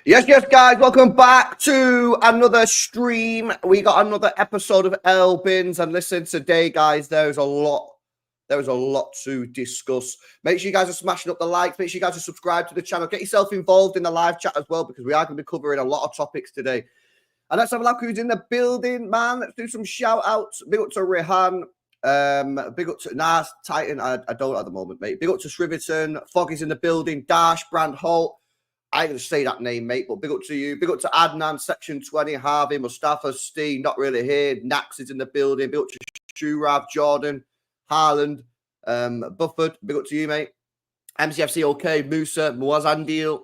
Yes, guys. Welcome back to another stream. We got another episode of L Bins, and listen, today, guys, there's a lot to discuss. Make sure you guys are smashing up the likes. Make sure you guys are subscribed to the channel. Get yourself involved in the live chat as well, because we are going to be covering a lot of topics today. And let's have a look who's in the building, man. Let's do some shout outs. Big up to Rehan. Big up to Titan. I don't at the moment, mate. Big up to Shriverton. Foggy's in the building. Dash, Brand Holt. I ain't going to say that name, mate, but big up to you. Big up to Adnan, Section 20, Harvey, Mustafa, Steve, not really here. Nax is in the building. Big up to Shurav, Jordan, Haaland, Bufford. Big up to you, mate. MCFC OK, Musa, Muazzandil,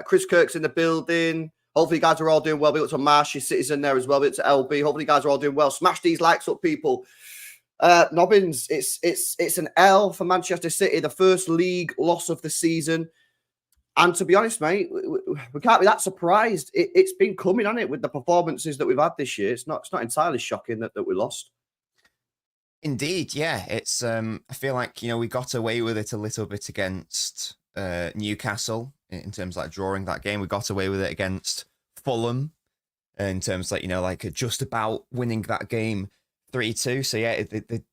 Chris Kirk's in the building. Hopefully you guys are all doing well. Big up to Marshy, Citizen there as well. Big up to LB. Hopefully you guys are all doing well. Smash these likes up, people. Nobbins, it's an L for Manchester City, the first league loss of the season. And to be honest, mate, we can't be that surprised. It's been coming, hasn't it, with the performances that we've had this year. It's not entirely shocking that we lost. Indeed, yeah. It's I feel like, we got away with it a little bit against Newcastle in terms of like drawing that game. We got away with it against Fulham in terms of like just about winning that game 3-2. So yeah,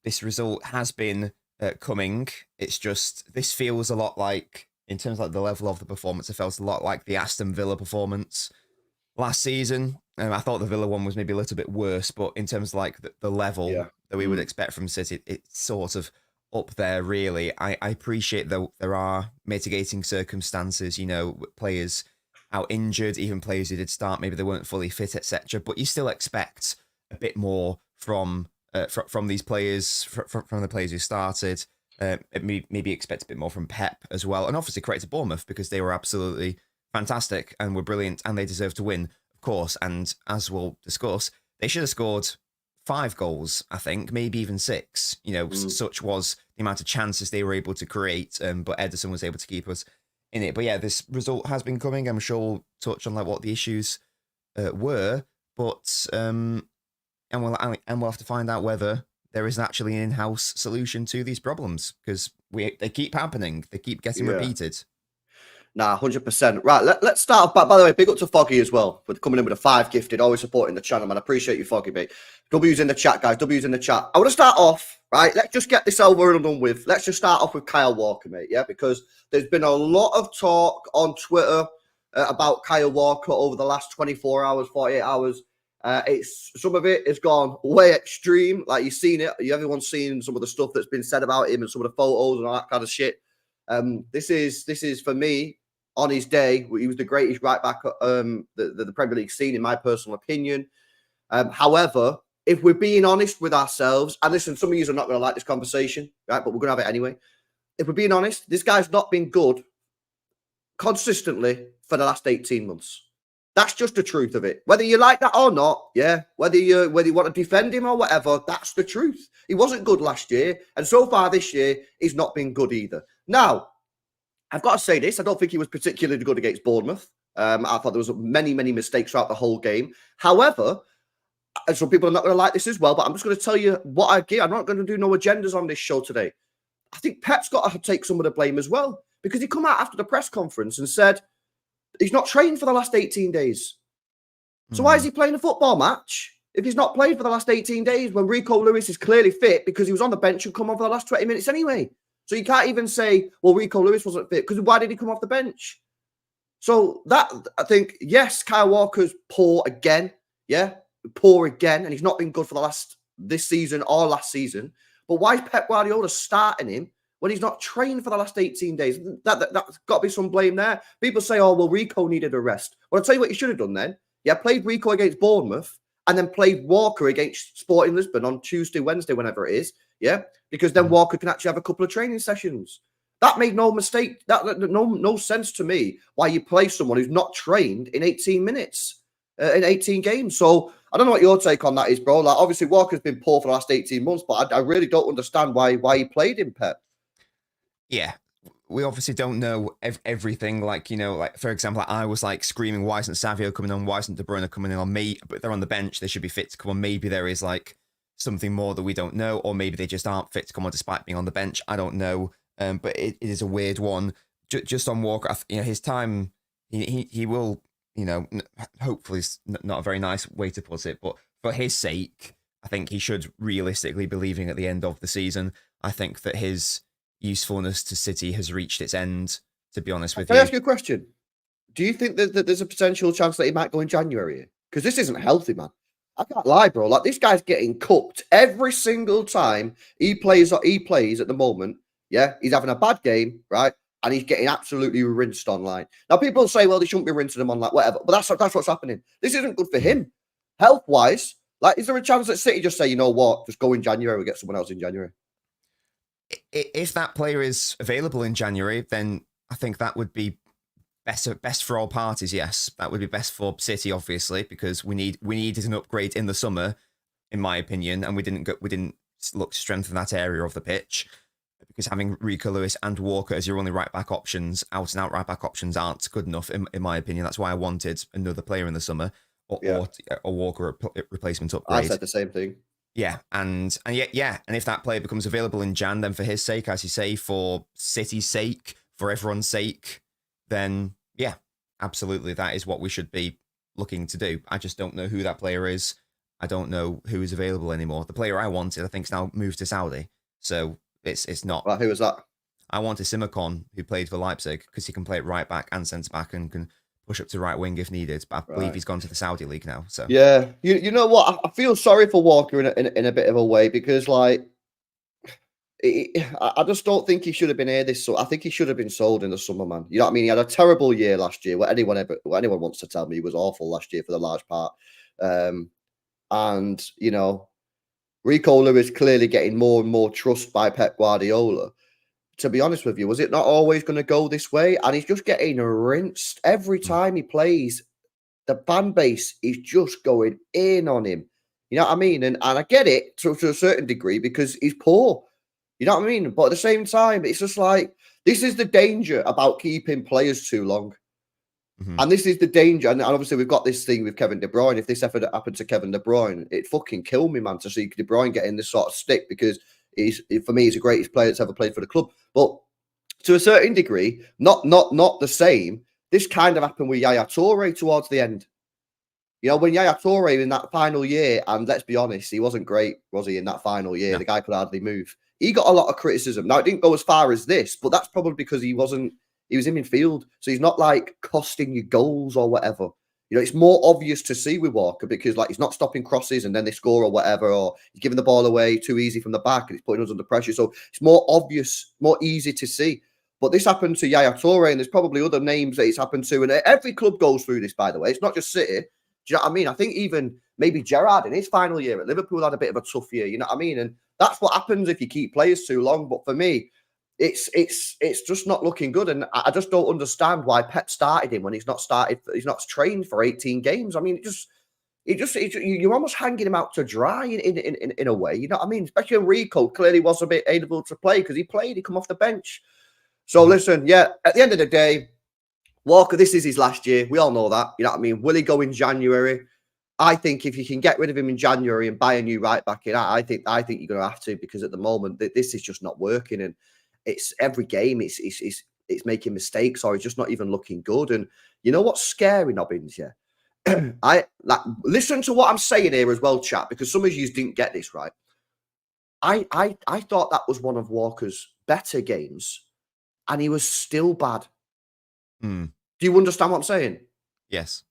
this result has been coming. It's just, this feels a lot like, in terms of like the level of the performance, it felt a lot like the Aston Villa performance last season. I thought the Villa one was maybe a little bit worse, but in terms of like the level that we would expect from City, it's sort of up there, really. I appreciate that there are mitigating circumstances, players out injured, even players who did start, maybe they weren't fully fit, etc. But you still expect a bit more from these players, from the players who started. Maybe expect a bit more from Pep as well. And obviously credit to Bournemouth, because they were absolutely fantastic and were brilliant, and they deserve to win, of course. And as we'll discuss, they should have scored 5 goals, I think, maybe even 6. Such was the amount of chances they were able to create, but Ederson was able to keep us in it. But yeah, this result has been coming. I'm sure we'll touch on what the issues were, but and we'll have to find out whether there is actually an in-house solution to these problems, because they keep happening. They keep getting repeated. Nah, 100%. Right, let's start off. By the way, big up to Foggy as well for coming in with a 5 gifted, always supporting the channel, man. I appreciate you, Foggy, mate. W's in the chat, guys. W's in the chat. I want to start off, right? Let's just get this over and done with. Let's just start off with Kyle Walker, mate, yeah? Because there's been a lot of talk on Twitter about Kyle Walker over the last 24 hours, 48 hours. Some of it has gone way extreme. Like, you've seen it. Everyone's seen some of the stuff that's been said about him and some of the photos and all that kind of shit. This is for me, on his day, he was the greatest right back the Premier League's seen, in my personal opinion. However, if we're being honest with ourselves, and listen, some of you are not going to like this conversation, right? But we're going to have it anyway. If we're being honest, this guy's not been good consistently for the last 18 months. That's just the truth of it. Whether you like that or not, yeah. Whether you want to defend him or whatever, that's the truth. He wasn't good last year, and so far this year, he's not been good either. Now, I've got to say this. I don't think he was particularly good against Bournemouth. I thought there was many mistakes throughout the whole game. However, and some people are not going to like this as well, but I'm just going to tell you what I give. I'm not going to do no agendas on this show today. I think Pep's got to take some of the blame as well, because he come out after the press conference and said he's not trained for the last 18 days. So why is he playing a football match if he's not played for the last 18 days when Rico Lewis is clearly fit, because he was on the bench and come on for the last 20 minutes anyway? So you can't even say, well, Rico Lewis wasn't fit, because why did he come off the bench? So that, I think, yes, Kyle Walker's poor again. Yeah, poor again. And he's not been good for this season or last season. But why is Pep Guardiola starting him when he's not trained for the last 18 days? That's got to be some blame there. People say, oh, well, Rico needed a rest. Well, I'll tell you what you should have done then. Yeah, played Rico against Bournemouth and then played Walker against Sporting Lisbon on Tuesday, Wednesday, whenever it is. Yeah, because then Walker can actually have a couple of training sessions. That made no mistake. No sense to me why you play someone who's not trained in 18 minutes, in 18 games. So I don't know what your take on that is, bro. Like, obviously, Walker's been poor for the last 18 months, but I really don't understand why you played him, Pep. Yeah, we obviously don't know everything. Like, for example, I was like screaming, why isn't Savio coming on? Why isn't De Bruyne coming in on me? But they're on the bench. They should be fit to come on. Maybe there is like something more that we don't know, or maybe they just aren't fit to come on despite being on the bench. I don't know. But it is a weird one. Just on Walker, his time, he will you know, hopefully it's not a very nice way to put it, but for his sake, I think he should realistically be leaving at the end of the season. I think that his usefulness to City has reached its end, to be honest with Can I you. ask you a question? Do you think that there's a potential chance that he might go in January? Because this isn't healthy, man. I can't lie, bro. Like, this guy's getting cooked every single time he plays at the moment. Yeah, he's having a bad game, right? And he's getting absolutely rinsed online. Now, people say, well, they shouldn't be rinsing him on, like, whatever. But that's what's happening. This isn't good for him. Health-wise, like, is there a chance that City just say, you know what, just go in January, we get someone else in January? If that player is available in January, then I think that would be best for all parties. Yes, that would be best for City, obviously, because we needed an upgrade in the summer, in my opinion, and we didn't look to strengthen that area of the pitch, because having Rico Lewis and Walker as your only right back options, out and out right back options, aren't good enough, in my opinion. That's why I wanted another player in the summer, or Walker replacement upgrade. I said the same thing. Yeah, and if that player becomes available in Jan, then for his sake, as you say, for City's sake, for everyone's sake, then yeah, absolutely, that is what we should be looking to do. I just don't know who that player is. I don't know who is available anymore. The player I wanted, I think, is now moved to Saudi, so it's not. Well, who was that? I wanted Simicon, who played for Leipzig, because he can play right back and centre back and can push up to right wing if needed. But I believe he's gone to the Saudi league now. So yeah, you know what? I feel sorry for Walker in a bit of a way, because like, I just don't think he should have been here this summer. I think he should have been sold in the summer, man. You know what I mean? He had a terrible year last year. What anyone wants to tell me, he was awful last year for the large part. And you know, Rico Lewis clearly getting more and more trust by Pep Guardiola. To be honest with you, was it not always going to go this way? And he's just getting rinsed every time he plays. The fan base is just going in on him. You know what I mean? And I get it to a certain degree, because he's poor. You know what I mean? But at the same time, it's just like, this is the danger about keeping players too long. And this is the danger. And obviously, we've got this thing with Kevin De Bruyne. If this ever happened to Kevin De Bruyne, it'd fucking kill me, man, to see De Bruyne getting this sort of stick, because for me, he's the greatest player that's ever played for the club. But to a certain degree, not the same. This kind of happened with Yaya Toure towards the end. You know, when Yaya Toure in that final year, and let's be honest, he wasn't great, was he, in that final year? No. The guy could hardly move. He got a lot of criticism. Now, it didn't go as far as this, but that's probably because he was in midfield. So he's not like costing you goals or whatever. You know, it's more obvious to see with Walker, because like, he's not stopping crosses and then they score or whatever, or he's giving the ball away too easy from the back and it's putting us under pressure. So it's more obvious, more easy to see. But this happened to Yaya Toure, and there's probably other names that it's happened to. And every club goes through this, by the way. It's not just City. Do you know what I mean? I think even maybe Gerrard in his final year at Liverpool had a bit of a tough year. You know what I mean? And that's what happens if you keep players too long. But for me, it's just not looking good. And I just don't understand why Pep started him when he's not trained for 18 games. I mean, you're almost hanging him out to dry in a way. You know what I mean? Especially when Rico clearly was a bit able to play, because he come off the bench. So listen, yeah, at the end of the day, Walker, this is his last year. We all know that. You know what I mean? Will he go in January? I think if you can get rid of him in January and buy a new right back in, I think you're going to have to, because at the moment this is just not working, and it's every game it's making mistakes, or it's just not even looking good. And you know what's scary, Nobbins? Yeah, I like listen to what I'm saying here as well, chat, because some of you didn't get this right. I thought that was one of Walker's better games, and he was still bad. Do you understand what I'm saying? Yes.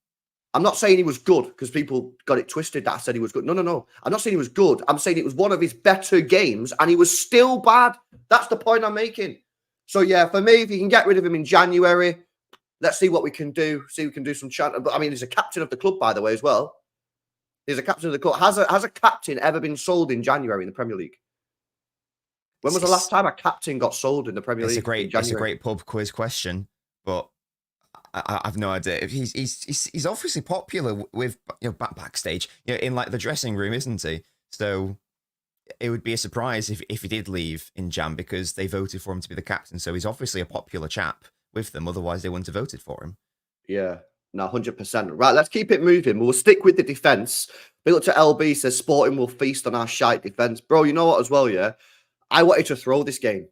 I'm not saying he was good, because people got it twisted that I said he was good. No. I'm not saying he was good. I'm saying it was one of his better games, and he was still bad. That's the point I'm making. So, yeah, for me, if you can get rid of him in January, let's see what we can do. See if we can do some chat. But, I mean, he's a captain of the club, by the way, as well. He's a captain of the club. Has a captain ever been sold in January in the Premier League? When was the last time a captain got sold in the Premier League? It's a great pub quiz question, but I've no idea. He's obviously popular with, you know, backstage, you know, in like the dressing room, isn't he? So it would be a surprise if he did leave in Jan, because they voted for him to be the captain. So he's obviously a popular chap with them. Otherwise, they wouldn't have voted for him. Yeah, no, 100%. Right, let's keep it moving. We'll stick with the defence. Big up to LB, says Sporting will feast on our shite defence. Bro, you know what as well, yeah? I wanted to throw this game.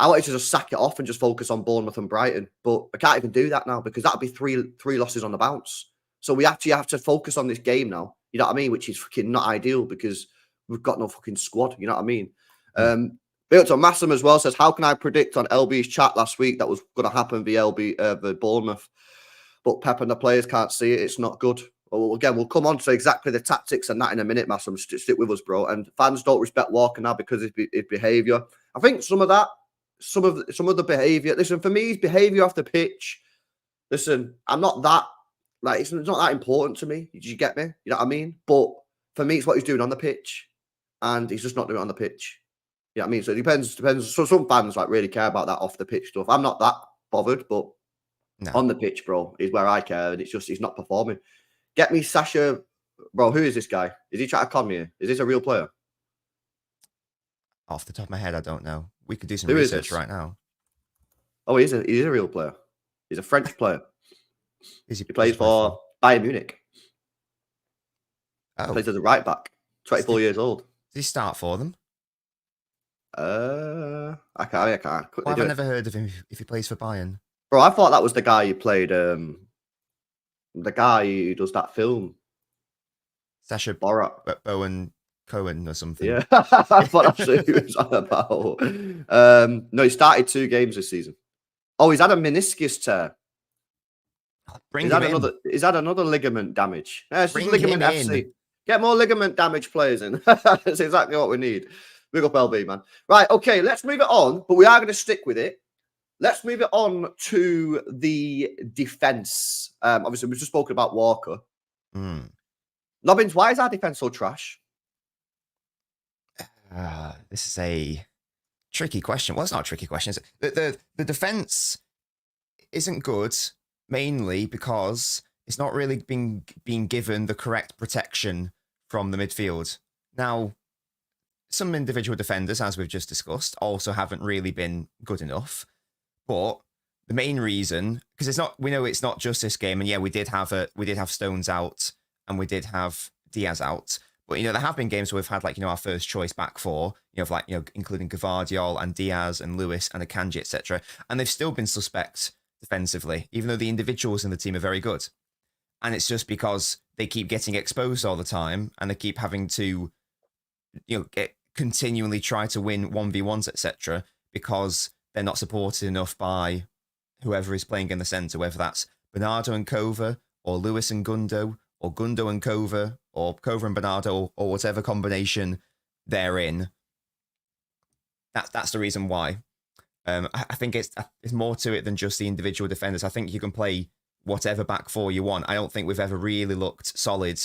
I wanted to just sack it off and just focus on Bournemouth and Brighton, but I can't even do that now because that'd be three losses on the bounce. So we actually have to focus on this game now. You know what I mean? Which is fucking not ideal because we've got no fucking squad. You know what I mean? Big up to Massam as well, says, how can I predict on LB's chat last week that was going to happen via the Bournemouth? But Pep and the players can't see it. It's not good. Well, again, we'll come on to exactly the tactics and that in a minute, Massam. Stick with us, bro. And fans don't respect Walker now because of his behaviour. I think some of the behaviour. Listen, for me, his behaviour off the pitch. Listen, I'm not that it's not that important to me. Did you get me? You know what I mean? But for me, it's what he's doing on the pitch, and he's just not doing it on the pitch. You know what I mean? So it depends. So some fans really care about that off the pitch stuff. I'm not that bothered, but on the pitch, bro, is where I care, and it's just he's not performing. Get me Sasha, bro. Who is this guy? Is he trying to con me? Is this a real player? Off the top of my head, I don't know. We could do some research right now. Oh, he's a real player. He's a French player. He plays for Bayern Munich. He plays as a right back. 24 years old. Does he start for them? I can't. Well, I've never heard of him if he plays for Bayern. Bro, I thought that was the guy who played. The guy who does that film. Sasha Borat. Bowen Cohen or something. Yeah, I thought that's who he was on about. No, he started 2 games this season. Oh, he's had a meniscus tear. He's had another ligament damage. It's just ligament FC. Get more ligament damage players in. That's exactly what we need. Big up LB, man. Right, okay, let's move it on, but we are going to stick with it. Let's move it on to the defence. Obviously, we've just spoken about Walker. Nobbins, why is our defence so trash? This is a tricky question. Well, it's not a tricky question. The defence isn't good, mainly because it's not really being given the correct protection from the midfield. Now, some individual defenders, as we've just discussed, also haven't really been good enough. But the main reason, because we know it's not just this game, and yeah, we did have Stones out and we did have Diaz out. But, there have been games where we've had, our first choice back four, including Gvardiol and Diaz and Lewis and Akanji, etc. And they've still been suspect defensively, even though the individuals in the team are very good. And it's just because they keep getting exposed all the time and they keep having to, continually try to win 1v1s, etc. because they're not supported enough by whoever is playing in the centre, whether that's Bernardo and Kova or Lewis and Gundo or Gundo and Kova or Kova and Bernardo or whatever combination they're in. That's the reason why. I think it's more to it than just the individual defenders. I think you can play whatever back four you want. I don't think we've ever really looked solid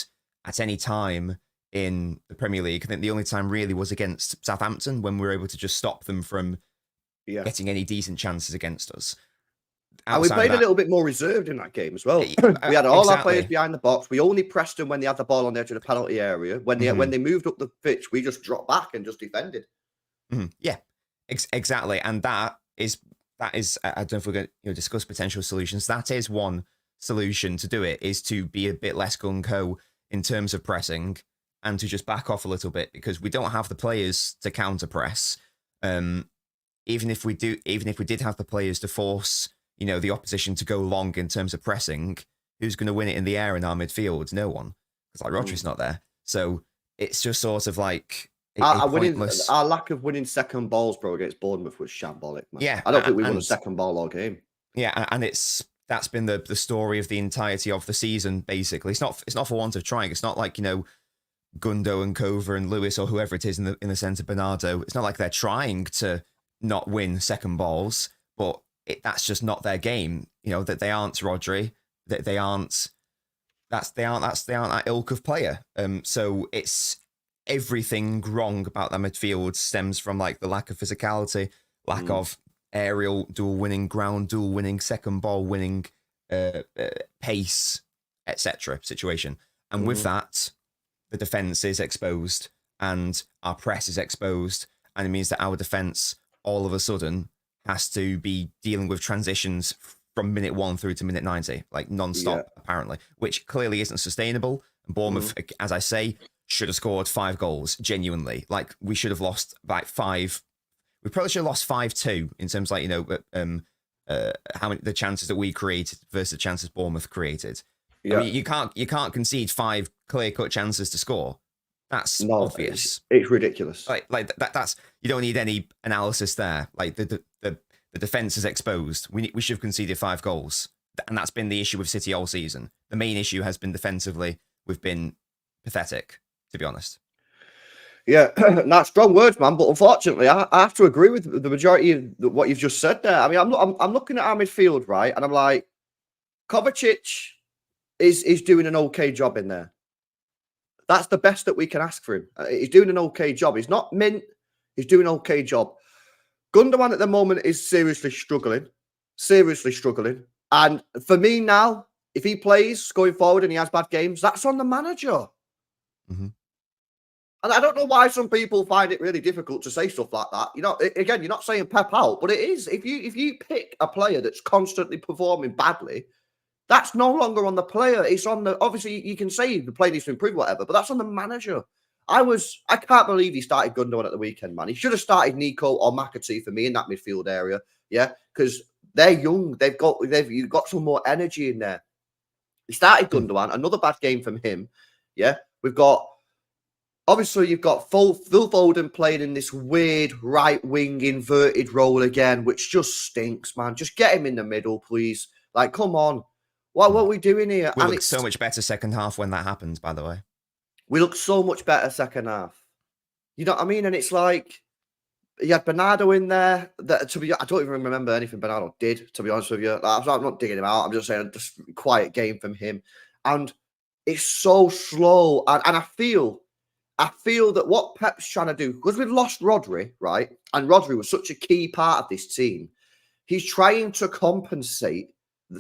at any time in the Premier League. I think the only time really was against Southampton when we were able to just stop them from getting any decent chances against us. And we played a little bit more reserved in that game as well. We had all our players behind the box. We only pressed them when they had the ball on the edge of the penalty area. When they moved up the pitch, we just dropped back and just defended. Yeah, exactly. And that is, I don't know if we're going to discuss potential solutions. That is one solution to do it, is to be a bit less gung-ho in terms of pressing and to just back off a little bit, because we don't have the players to counter press. Even if we did have the players to force, the opposition to go long in terms of pressing, who's going to win it in the air in our midfield? No one, because Rodri's not there. So it's just sort of like our lack of winning second balls, bro, against Bournemouth was shambolic, man. Yeah, I don't think we won a second ball all game. Yeah, and that's been the story of the entirety of the season. Basically, it's not for want of trying. It's not like Gundo and Kova and Lewis or whoever it is in the centre, Bernardo. It's not like they're trying to not win second balls, but that's just not their game. That they aren't Rodri, that they aren't that ilk of player. So it's everything wrong about that midfield stems from the lack of physicality, lack of aerial duel winning, ground duel winning, second ball winning, pace, etc. situation. And with that, the defence is exposed and our press is exposed, and it means that our defence all of a sudden has to be dealing with transitions from minute 1 through to minute 90, non-stop, apparently, which clearly isn't sustainable. And Bournemouth, as I say, should have scored 5 goals, genuinely. We should have lost 5. We probably should have lost 5-2 in terms of, like, how many the chances that we created versus the chances Bournemouth created. Yeah. I mean, you can't concede 5 clear-cut chances to score. That's obvious. It's ridiculous. That's you don't need any analysis there. Like the defense is exposed. We should have conceded 5 goals, and that's been the issue with City all season. The main issue has been defensively. We've been pathetic, to be honest. Yeah, not strong words, man. But unfortunately, I have to agree with the majority of what you've just said there. I mean, I'm looking at our midfield, right, and I'm like, Kovacic is doing an okay job in there. That's the best that we can ask for him. He's doing an okay job. He's not mint. He's doing an okay job. Gundogan at the moment is seriously struggling. And for me now, if he plays going forward and he has bad games, that's on the manager. Mm-hmm. And I don't know why some people find it really difficult to say stuff like that. Again, you're not saying Pep out, but it is. If you pick a player that's constantly performing badly, that's no longer on the player. It's on the, obviously you can say the player needs to improve, whatever, but that's on the manager. I can't believe he started Gundogan at the weekend, man. He should have started Nico or McAtee for me in that midfield area. Yeah, because they're young. You've got some more energy in there. He started Gundogan, another bad game from him. Yeah, obviously you've got Phil Foden playing in this weird right wing inverted role again, which just stinks, man. Just get him in the middle, please. Like, come on. What are we doing here? We look so much better second half when that happens, by the way. We look so much better second half. You know what I mean? And it's like, you had Bernardo in there. I don't even remember anything Bernardo did, to be honest with you. I'm not digging him out. I'm just saying, just quiet game from him. And it's so slow. And I feel that what Pep's trying to do, because we've lost Rodri, right? And Rodri was such a key part of this team. He's trying to compensate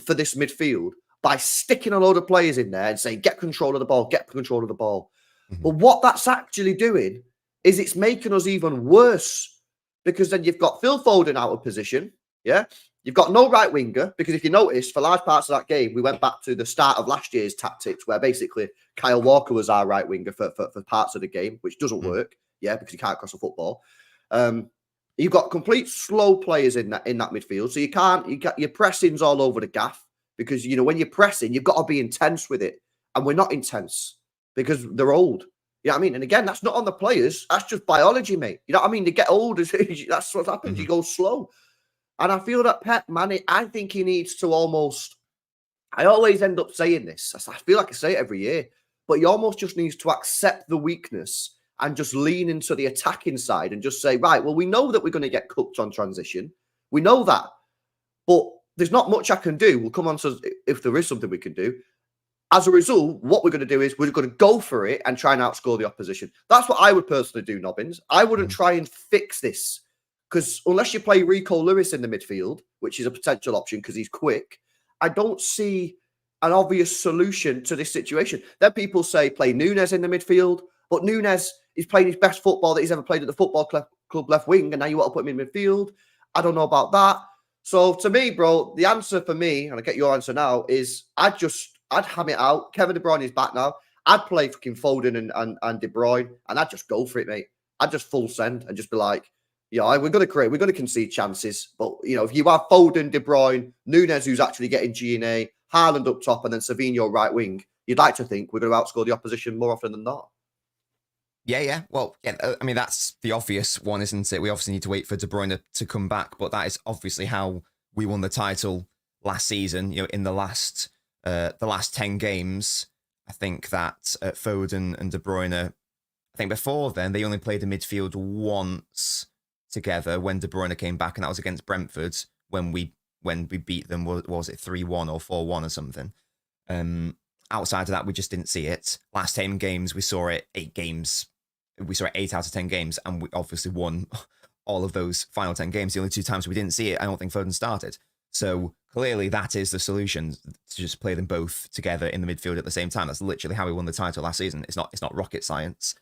for this midfield by sticking a load of players in there and saying, get control of the ball. Mm-hmm. But what that's actually doing is it's making us even worse, because then you've got Phil Foden out of position. Yeah. You've got no right winger, because if you notice, for large parts of that game, we went back to the start of last year's tactics where basically Kyle Walker was our right winger for parts of the game, which doesn't work. Yeah. Because he can't cross the football. You've got complete slow players in that midfield. So your pressing's all over the gaff. Because, when you're pressing, you've got to be intense with it. And we're not intense because they're old. You know what I mean? And again, that's not on the players. That's just biology, mate. You know what I mean? They get old. That's what happens. Mm-hmm. You go slow. And I feel that Pep, man, I think he needs to I always end up saying this. I feel like I say it every year. But he almost just needs to accept the weakness and just lean into the attacking side and just say, right, well, we know that we're going to get cooked on transition. We know that. But there's not much I can do. We'll come on to if there is something we can do. As a result, what we're going to do is we're going to go for it and try and outscore the opposition. That's what I would personally do, Nobbins. I wouldn't try and fix this, because unless you play Rico Lewis in the midfield, which is a potential option because he's quick, I don't see an obvious solution to this situation. Then people say play Núñez in the midfield, but Núñez is playing his best football that he's ever played at the football club left wing, and now you want to put him in midfield. I don't know about that. So to me, bro, the answer for me, and I get your answer now, is I'd ham it out. Kevin De Bruyne is back now. I'd play fucking Foden and De Bruyne, and I'd just go for it, mate. I'd just full send and just be like, we're going to concede chances. But, if you have Foden, De Bruyne, Núñez, who's actually getting G&A, Haaland up top, and then Savinho right wing, you'd like to think we're going to outscore the opposition more often than not. Yeah. Well, I mean, that's the obvious one, isn't it? We obviously need to wait for De Bruyne to come back, but that is obviously how we won the title last season. In the last 10 games, I think that Foden and De Bruyne, I think before then, they only played the midfield once together when De Bruyne came back, and that was against Brentford when we beat them. Was it 3-1 or 4-1 or something? Outside of that, we just didn't see it. Last 10 games, we saw it 8 games. We saw it 8 out of 10 games, and we obviously won all of those final 10 games. The only 2 times we didn't see it, I don't think Foden started. So clearly that is the solution, to just play them both together in the midfield at the same time. That's literally how we won the title last season. It's not rocket science.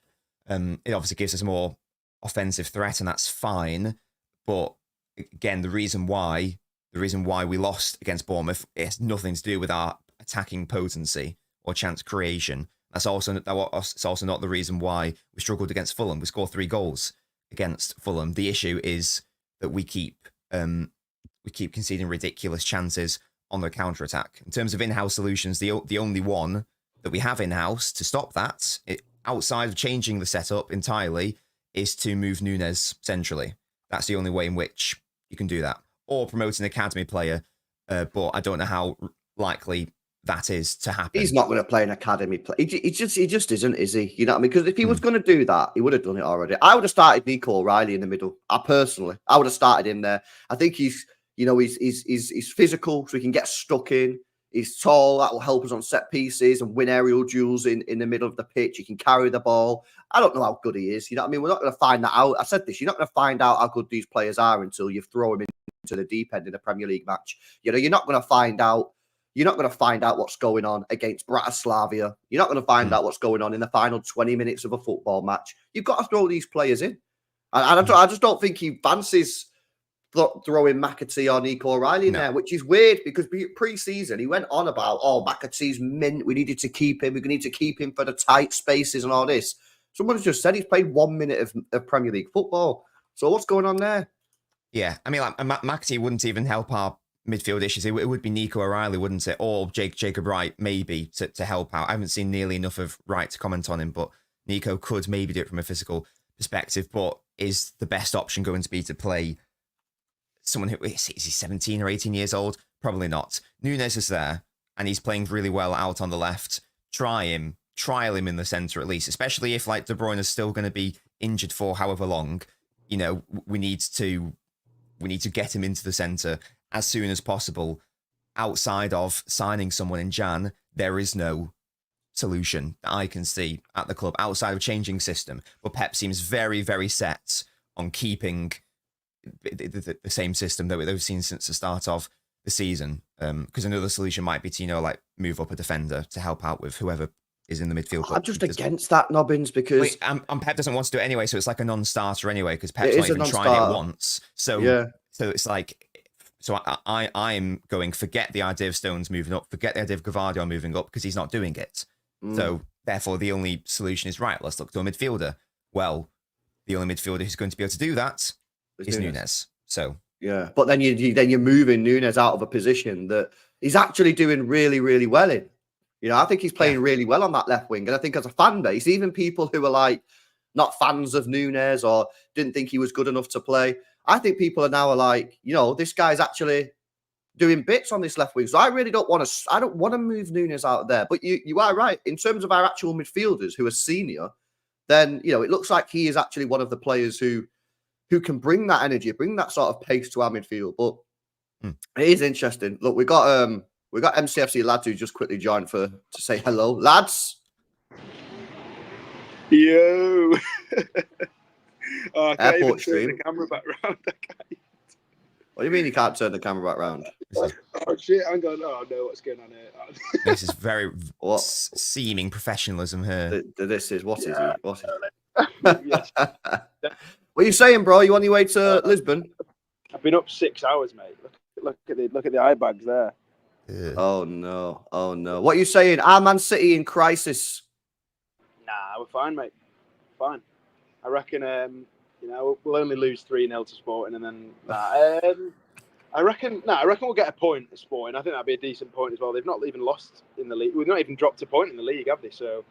It obviously gives us a more offensive threat, and that's fine. But again, the reason why we lost against Bournemouth, it has nothing to do with our attacking potency or chance creation. It's also not the reason why we struggled against Fulham. We scored 3 goals against Fulham. The issue is that we keep conceding ridiculous chances on the counter attack. In terms of in-house solutions, the only one that we have in-house to stop that, outside of changing the setup entirely, is to move Núñez centrally. That's the only way in which you can do that, or promote an academy player. But I don't know how likely that is to happen. He's not going to play an academy play. He just isn't, is he? You know what I mean? Because if he was going to do that, he would have done it already. I would have started Nico O'Reilly in the middle. I would have started him there. I think he's physical, so he can get stuck in. He's tall. That will help us on set pieces and win aerial duels in the middle of the pitch. He can carry the ball. I don't know how good he is. You know what I mean? We're not going to find that out. I said this. You're not going to find out how good these players are until you throw them into the deep end in a Premier League match. You know, you're not going to find out. You're not going to find out what's going on against Bratislava. You're not going to find out what's going on in the final 20 minutes of a football match. You've got to throw these players in. And I just don't think he fancies throwing McAtee or Nico O'Reilly in there, which is weird because pre-season he went on about, McAtee's mint. We needed to keep him. We need to keep him for the tight spaces and all this. Someone's just said he's played 1 minute of Premier League football. So what's going on there? Yeah, I mean, like McAtee wouldn't even help our midfield issues. It would be Nico O'Reilly, wouldn't it? Or Jacob Wright, maybe, to help out. I haven't seen nearly enough of Wright to comment on him, but Nico could maybe do it from a physical perspective. But is the best option going to be to play someone who is he 17 or 18 years old? Probably not. Núñez is there, and he's playing really well out on the left. Trial him in the centre at least, especially if like De Bruyne is still going to be injured for however long. You know, we need to get him into the centre as soon as possible. Outside of signing someone in Jan, there is no solution that I can see at the club outside of changing system. But Pep seems very, very set on keeping the same system that we've seen since the start of the season. Because another solution might be to, move up a defender to help out with whoever is in the midfield. I'm just against that, Nobbins, because... Pep doesn't want to do it anyway, so it's like a non-starter anyway, because Pep's not even tried it once. So, yeah. So it's like... So I'm going, forget the idea of Stones moving up, forget the idea of Gvardiol moving up, because he's not doing it. So, therefore, the only solution is, right, let's look to a midfielder. Well, the only midfielder who's going to be able to do that is Núñez. So... Yeah, but then you're moving Núñez out of a position that he's actually doing really, really well in. You know, I think he's playing really well on that left wing. And I think as a fan base, even people who are not fans of Núñez or didn't think he was good enough to play, I think people are now like, this guy's actually doing bits on this left wing. So I really don't want to move Núñez out of there. But you are right. In terms of our actual midfielders who are senior, then, it looks like he is actually one of the players who can bring that energy, bring that sort of pace to our midfield. But it is interesting. Look, we got MCFC lads who just quickly joined to say hello. Lads. Yo. I can't Airport even stream. turn the camera back round. What do you mean you can't turn the camera back round? Oh shit, hang on. Oh no, what's going on here? This is very seeming professionalism here. What is he? Yes. What are you saying, bro? You on your way to Lisbon? I've been up 6 hours, mate. Look at the eye bags there. Yeah. Oh no. What are you saying? Are Man City in crisis? Nah, we're fine, mate. Fine. I reckon we'll only lose 3-0 to Sporting, and then I reckon we'll get a point at Sporting. I think that'd be a decent point as well. They've not even lost in the league. We've not even dropped a point in the league, have they? So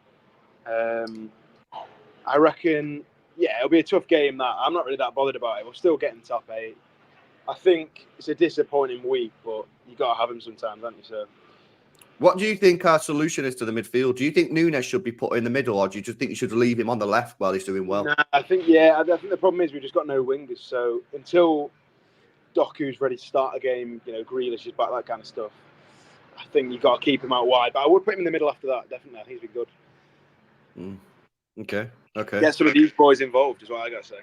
I reckon. Yeah, it'll be a tough game. That I'm not really that bothered about it. We're still getting top 8. I think it's a disappointing week, but you got to have them sometimes, haven't you? So, what do you think our solution is to the midfield? Do you think Núñez should be put in the middle, or do you just think you should leave him on the left while he's doing well? Nah, I think the problem is we've just got no wingers. So until Doku's ready to start a game, Grealish is back, that kind of stuff. I think you got to keep him out wide, but I would put him in the middle after that. Definitely, I think he's been good. Okay. Get some of these boys involved is what I got to say.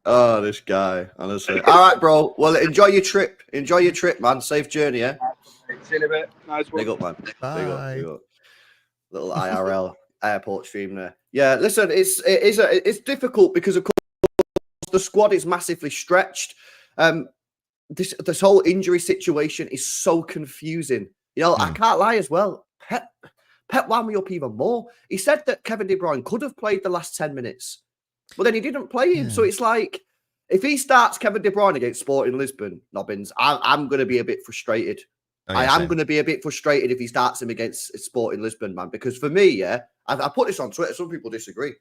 Oh, this guy, honestly. All right, bro. Well, enjoy your trip, man. Safe journey, yeah? See you in a bit. Nice one. Big up, man. Bye. Big up. Little IRL airport stream there. Yeah, listen, it's difficult because, of course, the squad is massively stretched. This whole injury situation is so confusing. I can't lie as well. Pep wound me up even more. He said that Kevin De Bruyne could have played the last 10 minutes, but then he didn't play him. Yeah. So it's like, if he starts Kevin De Bruyne against Sporting Lisbon, Nobbins, I'm going to be a bit frustrated. Oh, yeah, I am same. going to be a bit frustrated if he starts him against Sporting Lisbon, man. Because for me, yeah, I put this on Twitter. Some people disagree.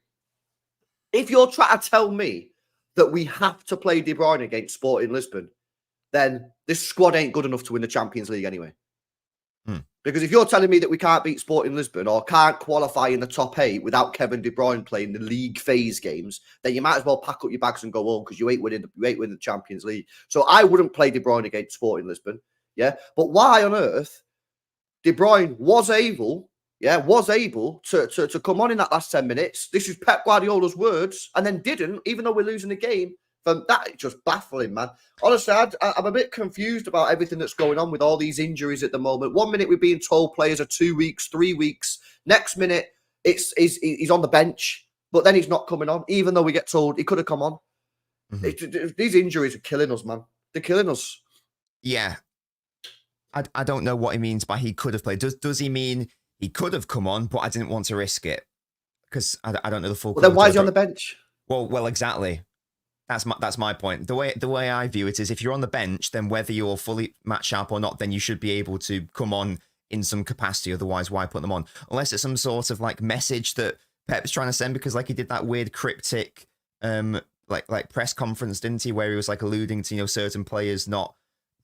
If you're trying to tell me that we have to play De Bruyne against Sporting Lisbon, then this squad ain't good enough to win the Champions League anyway. Because if you're telling me that we can't beat Sporting Lisbon or can't qualify in the top 8 without Kevin De Bruyne playing the league phase games, then you might as well pack up your bags and go home because you ain't winning the Champions League. So I wouldn't play De Bruyne against Sporting Lisbon. Yeah. But why on earth De Bruyne was able to come on in that last 10 minutes. This is Pep Guardiola's words, and then didn't, even though we're losing the game. From that, it's just baffling, man. Honestly, I'm a bit confused about everything that's going on with all these injuries at the moment. 1 minute we're being told players are 2 weeks, 3 weeks. Next minute, he's on the bench, but then he's not coming on, even though we get told he could have come on. These injuries are killing us, man. They're killing us. Yeah. I don't know what he means by he could have played. Does he mean he could have come on, but I didn't want to risk it? Because I don't know the full. Well, then why is he on the bench? Well, exactly. That's my point. The way I view it is, if you're on the bench, then whether you're fully match sharp or not, then you should be able to come on in some capacity. Otherwise, why put them on? Unless it's some sort of like message that Pep's trying to send, because like he did that weird cryptic like press conference, didn't he, where he was like alluding to certain players not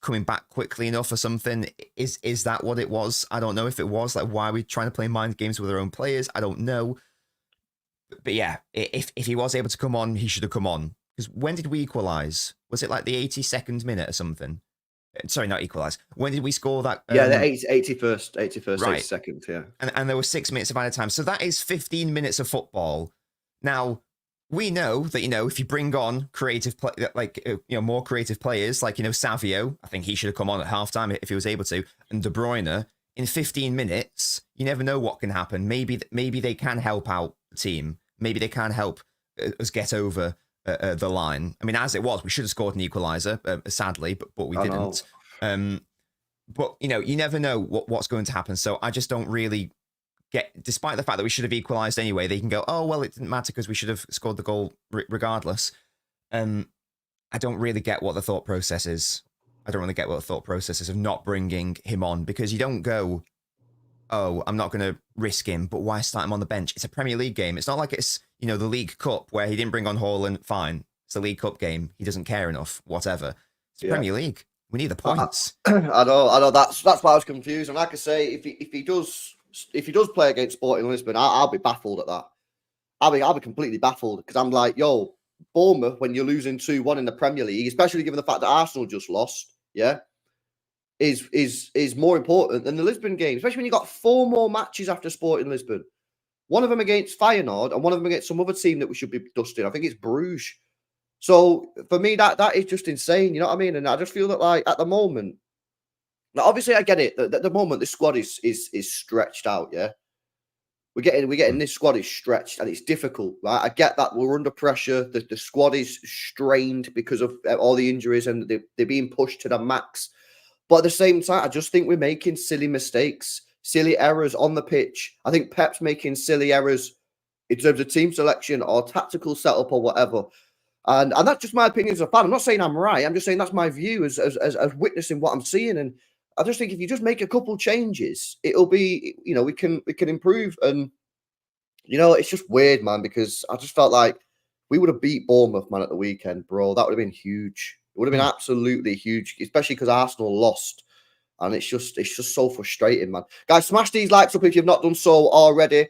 coming back quickly enough or something. Is that what it was? I don't know if it was. Like, why are we trying to play mind games with our own players? I don't know. But yeah, if he was able to come on, he should have come on. Because when did we equalise? Was it like the 82nd minute or something? Sorry, not equalise. When did we score that? Yeah, the 81st, right. 82nd, yeah. And there were 6 minutes of added time. So that is 15 minutes of football. Now, we know that, if you bring on creative, more creative players, like, Savio, I think he should have come on at halftime if he was able to, and De Bruyne, in 15 minutes, you never know what can happen. Maybe they can help out the team. Maybe they can help us get over the line. I mean, as it was, we should have scored an equaliser, sadly, but we didn't. But, you never know what's going to happen. So I just don't really get, despite the fact that we should have equalised anyway, they can go, oh, well, it didn't matter because we should have scored the goal regardless. I don't really get what the thought process is. I don't really get what the thought process is of not bringing him on, because you don't go, oh, I'm not going to risk him, but why start him on the bench? It's a Premier League game. It's not like it's, the League Cup where he didn't bring on Haaland. Fine. It's a League Cup game. He doesn't care enough, whatever. It's Premier League. We need the points. I know. That's why I was confused. And like I say, if he does play against Sporting Lisbon, I'll be baffled at that. I'll be completely baffled, because I'm like, yo, Bournemouth, when you're losing 2-1 in the Premier League, especially given the fact that Arsenal just lost, yeah, is more important than the Lisbon game, especially when you got 4 more matches after Sporting Lisbon. One of them against Feyenoord and one of them against some other team that we should be dusting. I think it's Bruges. So for me, that is just insane. You know what I mean? And I just feel that, like, at the moment, now obviously I get it. At the moment, this squad is stretched out. Yeah, we're getting this squad is stretched and it's difficult. Right? I get that we're under pressure. The squad is strained because of all the injuries and they're being pushed to the max. But at the same time, I just think we're making silly mistakes, silly errors on the pitch. I think Pep's making silly errors in terms of team selection or tactical setup or whatever. And that's just my opinion as a fan. I'm not saying I'm right. I'm just saying that's my view as witnessing what I'm seeing. And I just think if you just make a couple changes, it'll be, we can improve. And, it's just weird, man, because I just felt like we would have beat Bournemouth, man, at the weekend, bro. That would have been huge. It would have been absolutely huge, especially because Arsenal lost. And it's just so frustrating, man. Guys, smash these likes up if you've not done so already.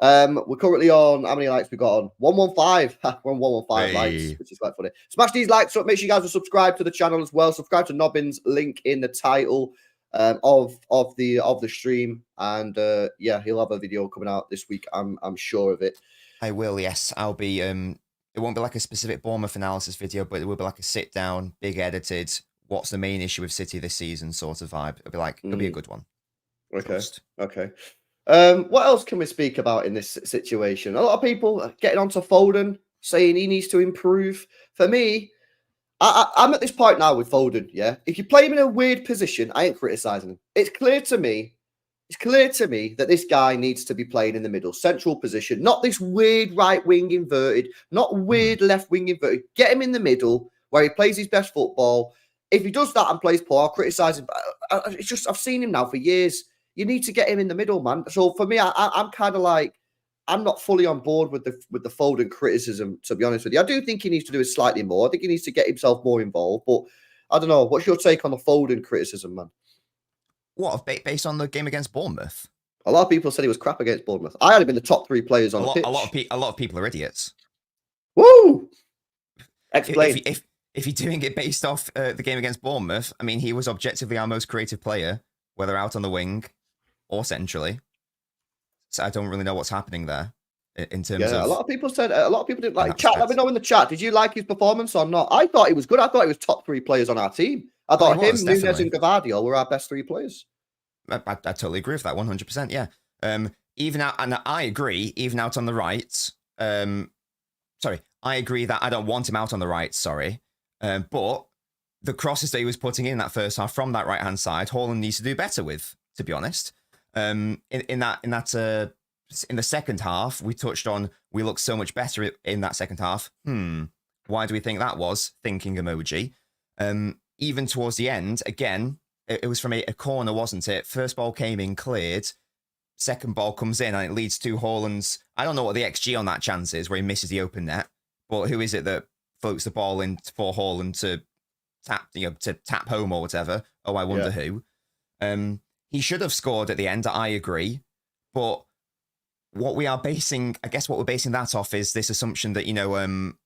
We're currently on, how many likes we got on? 115. We're on 115 likes, which is quite funny. Smash these likes up. Make sure you guys are subscribed to the channel as well. Subscribe to Nobbins, link in the title of the stream. And he'll have a video coming out this week. I'm sure of it. I will, yes. I'll be it won't be like a specific Bournemouth analysis video, but it will be like a sit down, big edited, what's the main issue with City this season sort of vibe. It'll be a good one. Okay. What else can we speak about in this situation? A lot of people are getting onto Foden, saying he needs to improve. For me, I'm at this point now with Foden, yeah? If you play him in a weird position, I ain't criticising him. It's clear to me it's clear to me that this guy needs to be playing in the middle, central position, not this weird right wing inverted, not weird left wing inverted. Get him in the middle where he plays his best football. If he does that and plays poor, I'll criticise him. It's just, I've seen him now for years. You need to get him in the middle, man. So for me, I'm kind of like, I'm not fully on board with the Foden criticism, to be honest with you. I do think he needs to do it slightly more. I think he needs to get himself more involved. But I don't know. What's your take on the Foden criticism, man? What, based on the game against Bournemouth? A lot of people said he was crap against Bournemouth. I had him in the top 3 players on the pitch. A lot of people are idiots. Woo! Explain. If you're doing it based off the game against Bournemouth, I mean, he was objectively our most creative player, whether out on the wing or centrally. So I don't really know what's happening there in terms of. A lot of people didn't like. Chat, let me know in the chat. Did you like his performance or not? I thought he was good. I thought he was top 3 players on our team. I thought him, Núñez, and Gavardio were our best 3 players. I totally agree with that, 100%. Yeah. Even out, and I agree. Even out on the right. Sorry, I agree that I don't want him out on the right. Sorry, but the crosses that he was putting in that first half from that right hand side, Haaland needs to do better with. To be honest, in the second half, we touched on we looked so much better in that second half. Why do we think that was? Thinking emoji. Even towards the end, again, it was from a corner, wasn't it? First ball came in, cleared. Second ball comes in, and it leads to Haaland's. I don't know what the XG on that chance is, where he misses the open net. But who is it that floats the ball in for Haaland to tap home or whatever? Oh, I wonder who. He should have scored at the end. I agree, but what we're basing that off is this assumption that Foden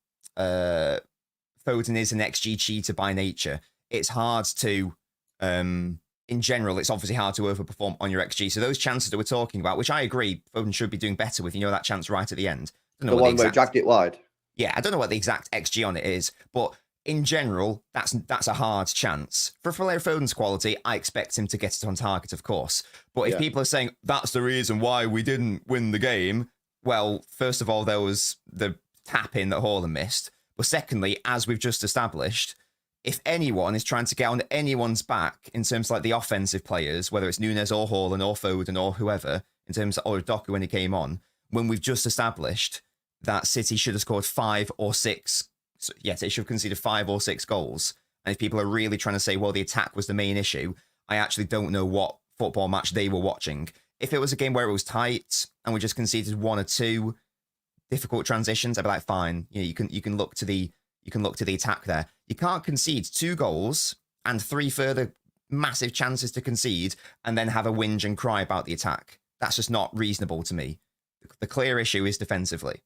is an XG cheater by nature. It's hard to, in general, it's obviously hard to overperform on your XG. So those chances that we're talking about, which I agree, Foden should be doing better with, that chance right at the end. The one where he dragged it wide. Yeah, I don't know what the exact XG on it is, but in general, that's a hard chance. For player Foden's quality, I expect him to get it on target, of course. But if people are saying that's the reason why we didn't win the game, well, first of all, there was the tap-in that Haaland missed. But secondly, as we've just established, if anyone is trying to get on anyone's back in terms of like the offensive players, whether it's Núñez or Haaland or Foden or whoever, in terms of Doku when he came on, when we've just established that City should have scored 5 or 6. So, yes, they should have conceded 5 or 6 goals. And if people are really trying to say, well, the attack was the main issue, I actually don't know what football match they were watching. If it was a game where it was tight and we just conceded 1 or 2 difficult transitions, I'd be like, fine. You can look to the attack there. You can't concede 2 goals and 3 further massive chances to concede and then have a whinge and cry about the attack. That's just not reasonable to me. The clear issue is defensively.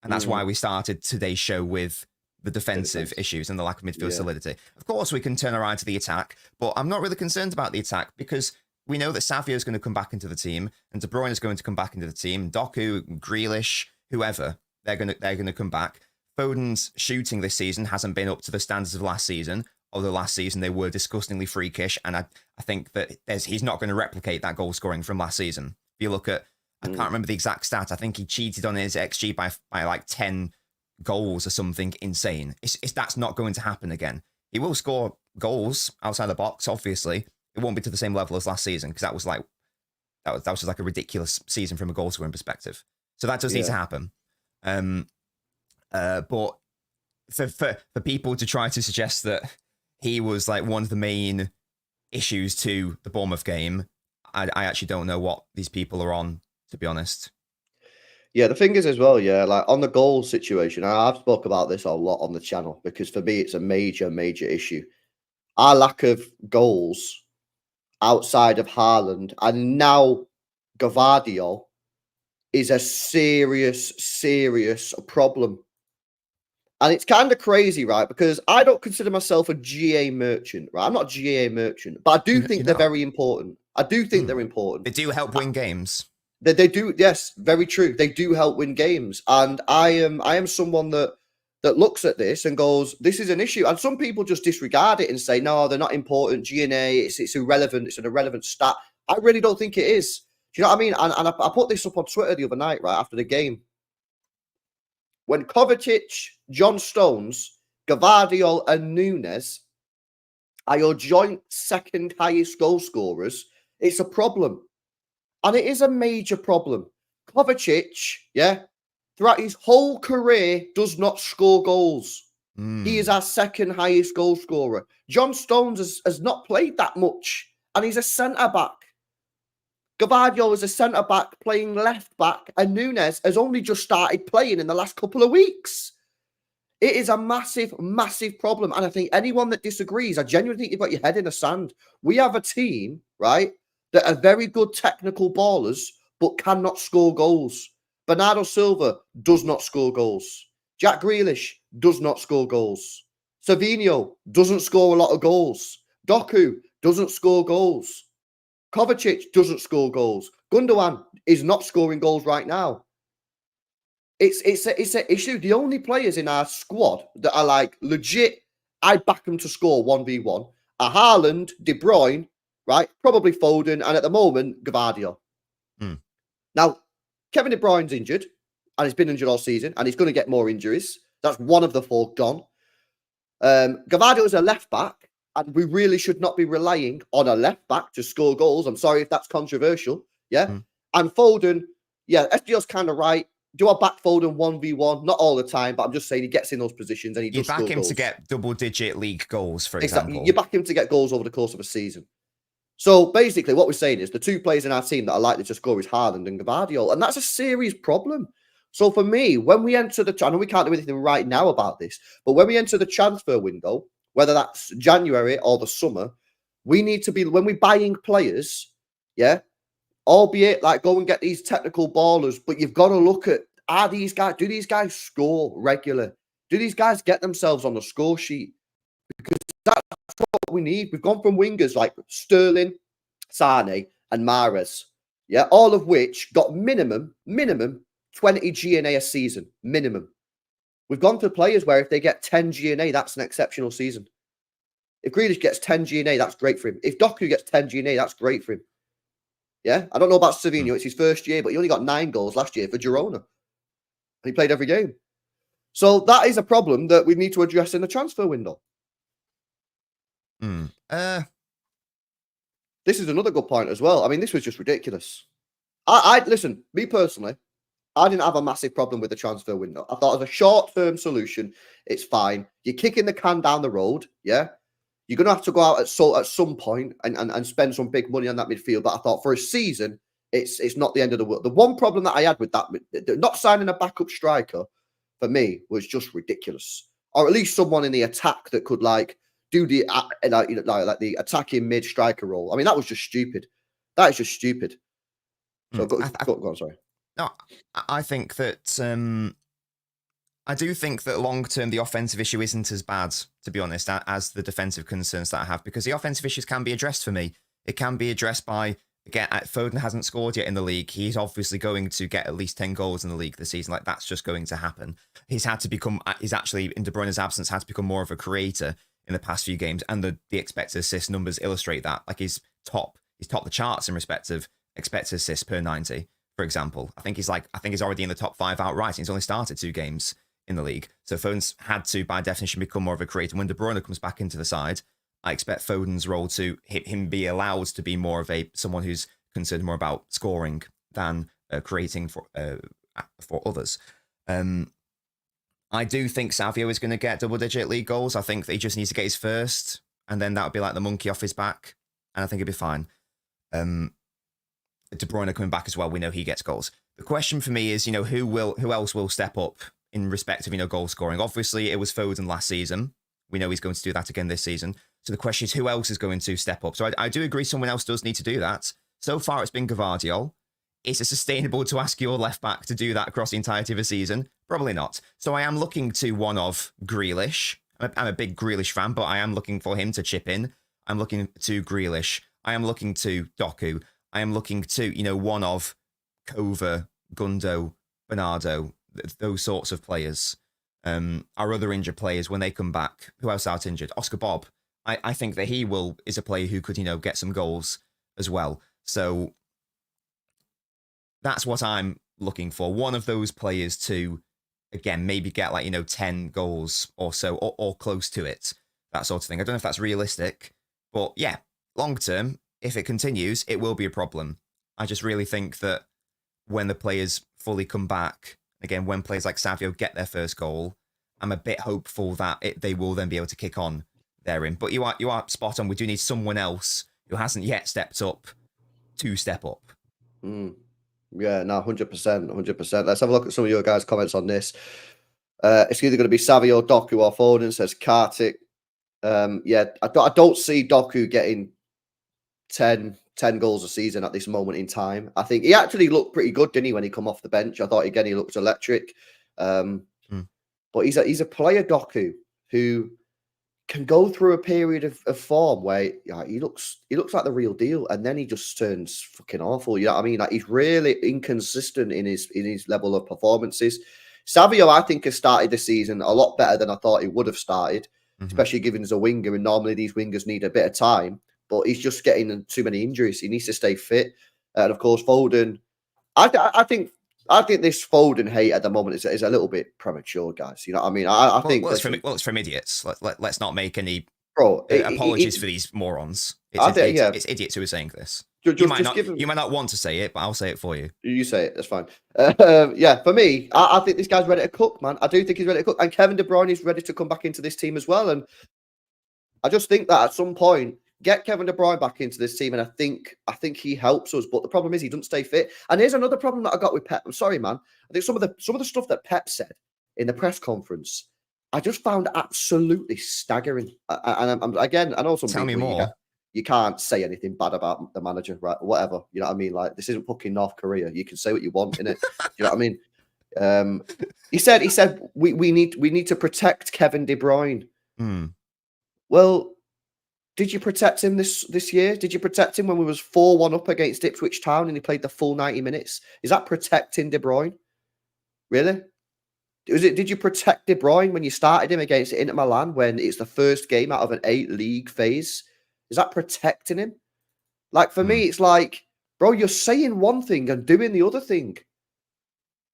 And that's why we started today's show with the defensive issues and the lack of midfield solidity. Of course, we can turn around to the attack, but I'm not really concerned about the attack because we know that Savio is going to come back into the team and De Bruyne is going to come back into the team. Doku, Grealish, whoever, they're going to come back. Foden's shooting this season hasn't been up to the standards of last season, although last season they were disgustingly freakish, and I think that he's not going to replicate that goal scoring from last season. If you look at, I can't remember the exact stat, I think he cheated on his XG by like 10 goals or something insane. That's not going to happen again. He will score goals outside the box, obviously. It won't be to the same level as last season, because that was just like a ridiculous season from a goal scoring perspective. So that does need to happen. But for people to try to suggest that he was like one of the main issues to the Bournemouth game, I actually don't know what these people are on, to be honest. Yeah, the thing is as well, like on the goal situation, I've spoke about this a lot on the channel because for me, it's a major, major issue. Our lack of goals outside of Haaland and now Gavardio is a serious, serious problem. And it's kind of crazy, right? Because I don't consider myself a GA merchant, right? I'm not a GA merchant, but I do think they're very important. I do think they're important. They do help win games. They do, yes, very true. They do help win games. And I am someone that looks at this and goes, this is an issue. And some people just disregard it and say, no, they're not important. G&A, it's irrelevant. It's an irrelevant stat. I really don't think it is. Do you know what I mean? And I put this up on Twitter the other night, right, after the game. When Kovacic, John Stones, Gavardio and Núñez are your joint second highest goal scorers, it's a problem. And it is a major problem. Kovacic, yeah, throughout his whole career does not score goals. He is our second highest goal scorer. John Stones has not played that much, and he's a centre-back. Gavardio is a centre-back playing left-back, and Nunes has only just started playing in the last couple of weeks. It is a massive, massive problem, and I think anyone that disagrees, I genuinely think you've got your head in the sand. We have a team, right, that are very good technical ballers, but cannot score goals. Bernardo Silva does not score goals. Jack Grealish does not score goals. Savinho doesn't score a lot of goals. Doku doesn't score goals. Kovacic doesn't score goals. Gundogan is not scoring goals right now. It's an issue. The only players in our squad that are like legit, I'd back them to score 1v1 are Haaland, De Bruyne, right? Probably Foden, and at the moment, Gavardio. Now, Kevin De Bruyne's injured, and he's been injured all season, and he's going to get more injuries. That's one of the four gone. Gavardio is a left back, and we really should not be relying on a left back to score goals. I'm sorry if that's controversial. Yeah. And Foden, yeah, SDO's kind of right. Do I back Foden 1v1? Not all the time, but I'm just saying he gets in those positions and he does score goals. You back him to get double-digit league goals, for Exactly. example. You back him to get goals over the course of a season. So basically what we're saying is the two players in our team that are likely to score is Haaland and Gavardio, and that's a serious problem. So for me, when we enter the... I know we can't do anything right now about this, but when we enter the transfer window, whether that's January or the summer, we need to be... When we're buying players, yeah, albeit like go and get these technical ballers, but you've got to look at, do these guys score regular? Do these guys get themselves on the score sheet? Because that's what we need. We've gone from wingers like Sterling, Sane, and Mahrez, yeah, all of which got minimum 20 GNA a season, minimum. We've gone to players where if they get 10 GNA, that's an exceptional season. If Grealish gets 10 GNA, that's great for him. If Doku gets 10 GNA, that's great for him. Yeah, I don't know about Savinho. It's his first year, but he only got 9 goals last year for Girona. And he played every game. So that is a problem that we need to address in the transfer window. This is another good point as well. I mean, this was just ridiculous. I listen, me personally, I didn't have a massive problem with the transfer window. I thought as a short-term solution, it's fine. You're kicking the can down the road, yeah? You're going to have to go out at some point and spend some big money on that midfield. But I thought for a season, it's not the end of the world. The one problem that I had with that, not signing a backup striker, for me, was just ridiculous. Or at least someone in the attack that could like do the like the attacking mid striker role. I mean, that was just stupid. That is just stupid. So go on, sorry. No, I think that I do think that long term the offensive issue isn't as bad, to be honest, as the defensive concerns that I have, because the offensive issues can be addressed for me. It can be addressed by, again, Foden hasn't scored yet in the league. He's obviously going to get at least 10 goals in the league this season. Like, that's just going to happen. He's actually, in De Bruyne's absence, had to become more of a creator in the past few games, and the expected assist numbers illustrate that. Like, he's topped the charts in respect of expected assists per 90, for example. I think he's already in the top 5 outright. He's only started 2 games in the league. So Foden's had to, by definition, become more of a creator. When De Bruyne comes back into the side, I expect Foden's role to him be allowed to be more of someone who's concerned more about scoring than creating for others. I do think Savio is going to get double-digit league goals. I think that he just needs to get his first, and then that would be like the monkey off his back, and I think it'd be fine. De Bruyne coming back as well, we know he gets goals. The question for me is, who else will step up in respect of, goal scoring? Obviously, it was Foden last season. We know he's going to do that again this season. So the question is, who else is going to step up? So I do agree someone else does need to do that. So far, it's been Gavardio. Is it sustainable to ask your left back to do that across the entirety of a season? Probably not. So I am looking to one of Grealish. I'm a big Grealish fan, but I am looking for him to chip in. I'm looking to Grealish. I am looking to Doku. I am looking to, one of Kova, Gundo, Bernardo, those sorts of players. Our other injured players, when they come back, who else out injured? Oscar Bob. I think that he is a player who could, get some goals as well. So that's what I'm looking for. One of those players to, again, maybe get 10 goals or so, or close to it. That sort of thing. I don't know if that's realistic, but yeah, long term, if it continues, it will be a problem. I just really think that when the players fully come back, again, when players like Savio get their first goal, I'm a bit hopeful that they will then be able to kick on therein. But you are spot on. We do need someone else who hasn't yet stepped up to step up. Yeah, no, 100%, 100%. Let's have a look at some of your guys' comments on this. It's either going to be Savio, Doku, or Foden, says Kartik. Yeah, I don't see Doku getting 10 goals a season at this moment in time. I think he actually looked pretty good, didn't he, when he come off the bench? I thought, again, he looked electric. But he's a player, Doku, who can go through a period of form where he looks like the real deal, and then he just turns fucking awful. You know what I mean? Like, he's really inconsistent in his level of performances. Savio, I think, has started the season a lot better than I thought he would have started, especially given he's a winger, and normally these wingers need a bit of time. But he's just getting too many injuries. He needs to stay fit. And of course, Foden. I think this Foden hate at the moment is a little bit premature, guys. You know what I mean? I think it's from idiots. Let's not make any apologies for these morons. It's idiots who are saying this. You might not want to say it, but I'll say it for you. You say it. That's fine. Yeah, for me, I think this guy's ready to cook, man. I do think he's ready to cook, and Kevin De Bruyne is ready to come back into this team as well. And I just think that at some point, get Kevin De Bruyne back into this team, and I think he helps us. But the problem is he doesn't stay fit. And here's another problem that I got with Pep. I'm sorry, man. I think some of the stuff that Pep said in the press conference, I just found absolutely staggering. And again, I know some Tell people, me more. You can't say anything bad about the manager, right? Whatever. You know what I mean? Like, this isn't fucking North Korea. You can say what you want, innit? You know what I mean? He said we need to protect Kevin De Bruyne. Well, did you protect him this year? Did you protect him when we was 4-1 up against Ipswich Town and he played the full 90 minutes? Is that protecting De Bruyne? Really? Did you protect De Bruyne when you started him against Inter Milan when it's the first game out of an 8-league phase? Is that protecting him? Like, for me, it's like, bro, you're saying one thing and doing the other thing.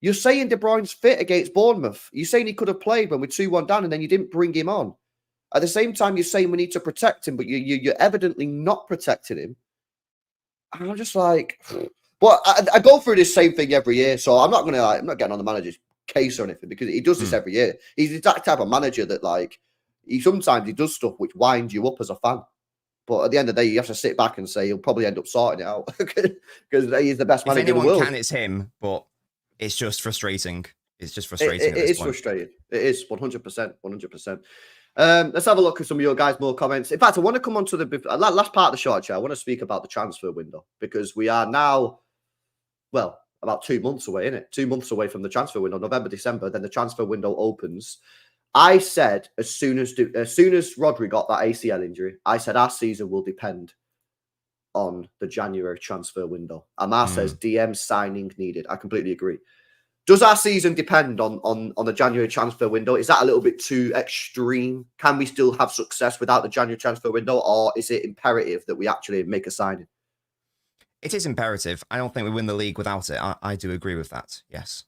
You're saying De Bruyne's fit against Bournemouth. You're saying he could have played when we're 2-1 down and then you didn't bring him on. At the same time, you're saying we need to protect him, but you're evidently not protecting him. And I'm just like, well, I go through this same thing every year, so I'm not getting on the manager's case or anything because he does this every year. He's that type of manager that, like, sometimes he does stuff which winds you up as a fan. But at the end of the day, you have to sit back and say he'll probably end up sorting it out because he's the best manager in the world. If anyone can, it's him, but it's just frustrating. It's just frustrating. It is frustrating. It is 100%. 100%. Let's have a look at some of your guys' more comments. In fact, I want to come on to the last part of the short chat. I want to speak about the transfer window because we are now, well, about 2 months away, isn't it? 2 months away from the transfer window, November, December. Then the transfer window opens. I said as soon as Rodri got that ACL injury, I said our season will depend on the January transfer window. Amar says DM signing needed. I completely agree. Does our season depend on the January transfer window? Is that a little bit too extreme? Can we still have success without the January transfer window, or is it imperative that we actually make a signing? It is imperative. I don't think we win the league without it. I do agree with that. Yes.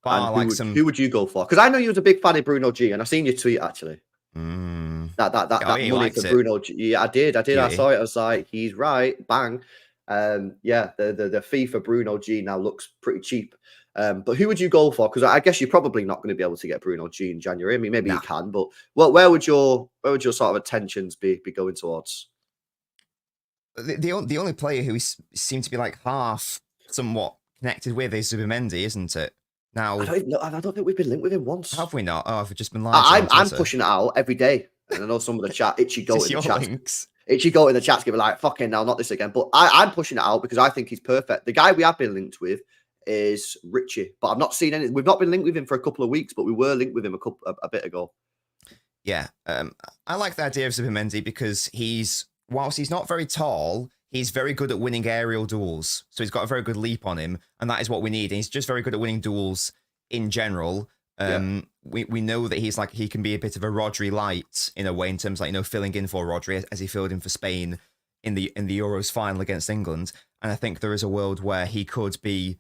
But who would you go for? Because I know you was a big fan of Bruno G, and I seen your tweet actually. That money for Bruno G. Yeah, I did. I saw it. I was like, he's right. Bang. Yeah, the fee for Bruno G now looks pretty cheap. But who would you go for? Because I guess you're probably not going to be able to get Bruno G in January. I mean, maybe you can, but where would your sort of attentions be going towards? The only player who we seem to be like half somewhat connected with is Zubimendi, isn't it? Now, I don't think we've been linked with him once. Have we not? Oh, have we just been lying? I'm pushing it out every day, and I know some of the chat itchy go in the chat. Links? Itchy go in the chat's gonna be like, fucking now, not this again. But I'm pushing it out because I think he's perfect. The guy we have been linked with is Richie, but I've not seen any. We've not been linked with him for a couple of weeks, but we were linked with him a bit ago. Yeah, I like the idea of Zubimendi because whilst he's not very tall, he's very good at winning aerial duels. So he's got a very good leap on him, and that is what we need. And he's just very good at winning duels in general. We know that he can be a bit of a Rodri light in a way, in terms of, like, filling in for Rodri as he filled in for Spain in the Euros final against England. And I think there is a world where he could be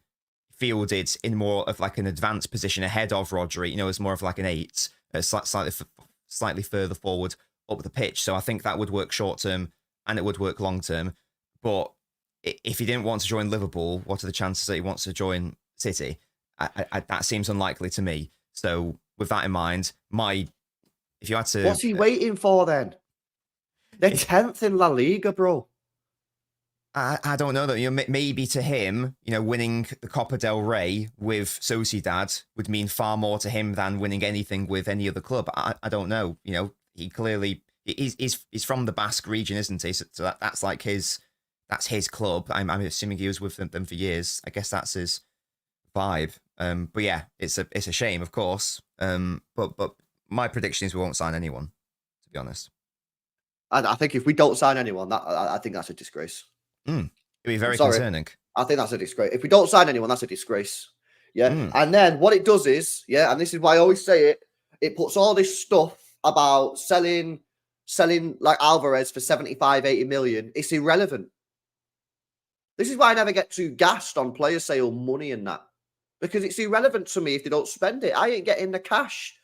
fielded in more of like an advanced position ahead of Rodri, as more of like an 8, slightly further forward up the pitch. So I think that would work short term and it would work long term. But if he didn't want to join Liverpool, what are the chances that he wants to join City? That seems unlikely to me. So with that in mind, if you had to, what's he waiting for then? They're 10th in La Liga, bro. I don't know that. Maybe to him, winning the Copa del Rey with Sociedad would mean far more to him than winning anything with any other club. I don't know. He clearly he's from the Basque region, isn't he? So that's like that's his club. I'm assuming he was with them for years. I guess that's his vibe. But yeah, it's a shame, of course. But my prediction is we won't sign anyone, to be honest. I think if we don't sign anyone, I think that's a disgrace. It'd be very concerning. I think that's a disgrace. If we don't sign anyone, that's a disgrace. Yeah. And then what it does is, and this is why I always say it puts all this stuff about selling like Alvarez for 75, 80 million. It's irrelevant. This is why I never get too gassed on player sale money and that. Because it's irrelevant to me if they don't spend it. I ain't getting the cash.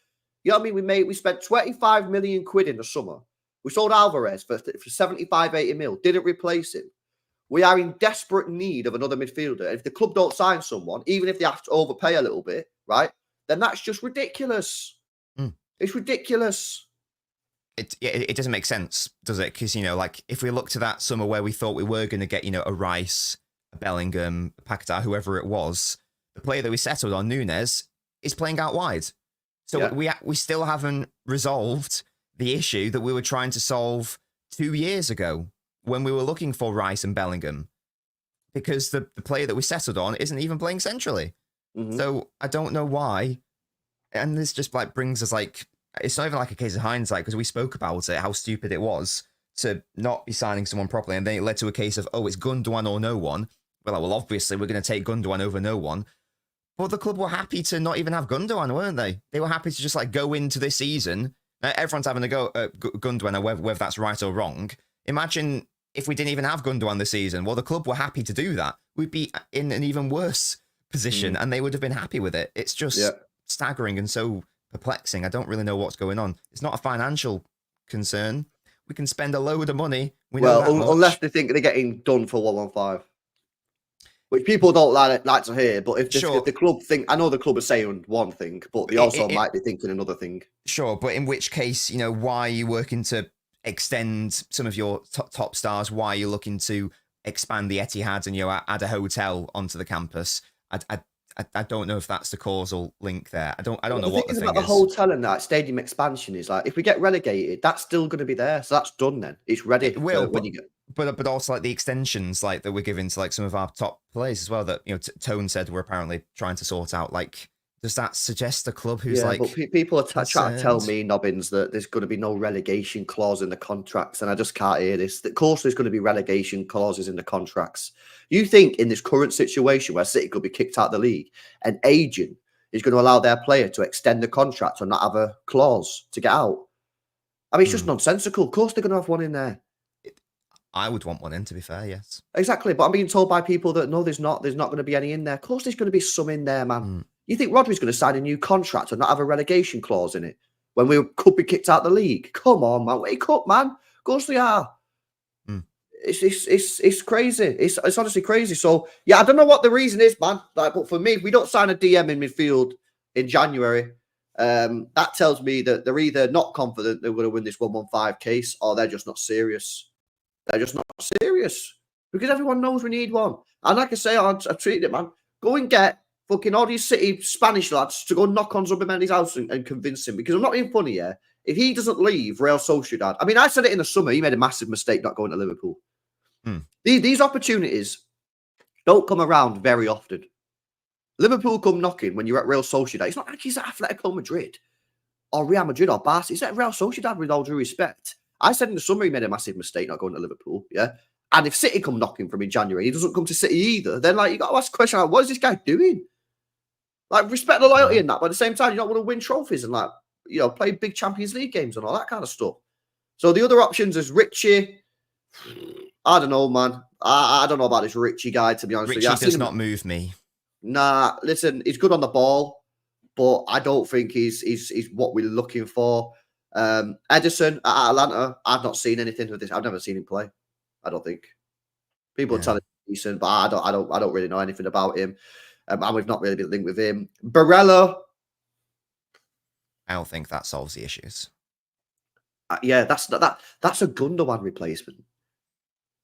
You know what I mean? We spent 25 million quid in the summer. We sold Alvarez for 75, 80 mil. Didn't replace him. We are in desperate need of another midfielder. If the club don't sign someone, even if they have to overpay a little bit, right, then that's just ridiculous. It's ridiculous. It doesn't make sense, does it? Because, like, if we look to that summer where we thought we were going to get, a Rice, a Bellingham, a Paquetá, whoever it was, the player that we settled on, Núñez, is playing out wide. So we still haven't resolved the issue that we were trying to solve 2 years ago when we were looking for Rice and Bellingham, because the player that we settled on isn't even playing centrally. So I don't know why. And this just like brings us like, it's not even like a case of hindsight, because we spoke about it, how stupid it was to not be signing someone properly. And then it led to a case of, it's Gundogan or no one. We're like, well, obviously we're going to take Gundogan over no one. But the club were happy to not even have Gundogan, weren't they? They were happy to just like go into this season. Everyone's having a go at Gundogan, whether that's right or wrong. Imagine if we didn't even have Gundogan this season. Well, the club were happy to do that. We'd be in an even worse position, and they would have been happy with it. It's just staggering and so perplexing. I don't really know what's going on. It's not a financial concern. We can spend a load of money. Unless they think they're getting done for 115. Which people don't like to hear, but if the club think, I know the club is saying one thing, but they also might be thinking another thing. Sure, but in which case, why are you working to extend some of your top stars? Why are you looking to expand the Etihad and add a hotel onto the campus? I don't know if that's the causal link there. I don't know what the thing is. The hotel and that stadium expansion is like, if we get relegated, that's still going to be there. So that's done then. It's ready. It will, but also like the extensions like that we're giving to like some of our top players as well that Tone said we're apparently trying to sort out. Like, does that suggest a club who's like? But people are trying to tell me, Nobbins, that there's going to be no relegation clause in the contracts, and I just can't hear this. Of course, there's going to be relegation clauses in the contracts. You think in this current situation where City could be kicked out of the league, an agent is going to allow their player to extend the contract or not have a clause to get out? I mean, it's just nonsensical. Of course, they're going to have one in there. I would want one in, to be fair, yes. Exactly, but I'm being told by people that no, there's not going to be any in there. Of course, there's going to be some in there, man. You think Rodri's going to sign a new contract and not have a relegation clause in it when we could be kicked out of the league? Come on, man. Wake up, man. Of course they are. It's crazy. It's honestly crazy. So, yeah, I don't know what the reason is, man. Like, but for me, if we don't sign a DM in midfield in January, that tells me that they're either not confident they're going to win this 115 case or they're just not serious. They're just not serious because everyone knows we need one. And like I say, I treated it, man. Go and get fucking all these City Spanish lads to go knock on Zubimendi's house and convince him. Because I'm not being funny, yeah. If he doesn't leave Real Sociedad, I mean, I said it in the summer. He made a massive mistake not going to Liverpool. These opportunities don't come around very often. Liverpool come knocking when you're at Real Sociedad. It's not like he's at Atletico Madrid or Real Madrid or Barca. He's at Real Sociedad with all due respect. I said in the summer he made a massive mistake not going to Liverpool, yeah? And if City come knocking from in January, he doesn't come to City either, then, like, you got to ask the question, like, what is this guy doing? Like, respect the loyalty in that, but at the same time, you don't want to win trophies and, like, play big Champions League games and all that kind of stuff. So the other options is Richie. I don't know, man. I don't know about this Richie guy, to be honest with you. Richie does not move me. Nah, listen, he's good on the ball, but I don't think he's what we're looking for. Edison at Atlanta, I've not seen anything of this. I've never seen him play. I don't think. People are telling decent, but I don't really know anything about him. And we've not really been linked with him. Barella, I don't think that solves the issues. yeah, that's a Gundogan replacement.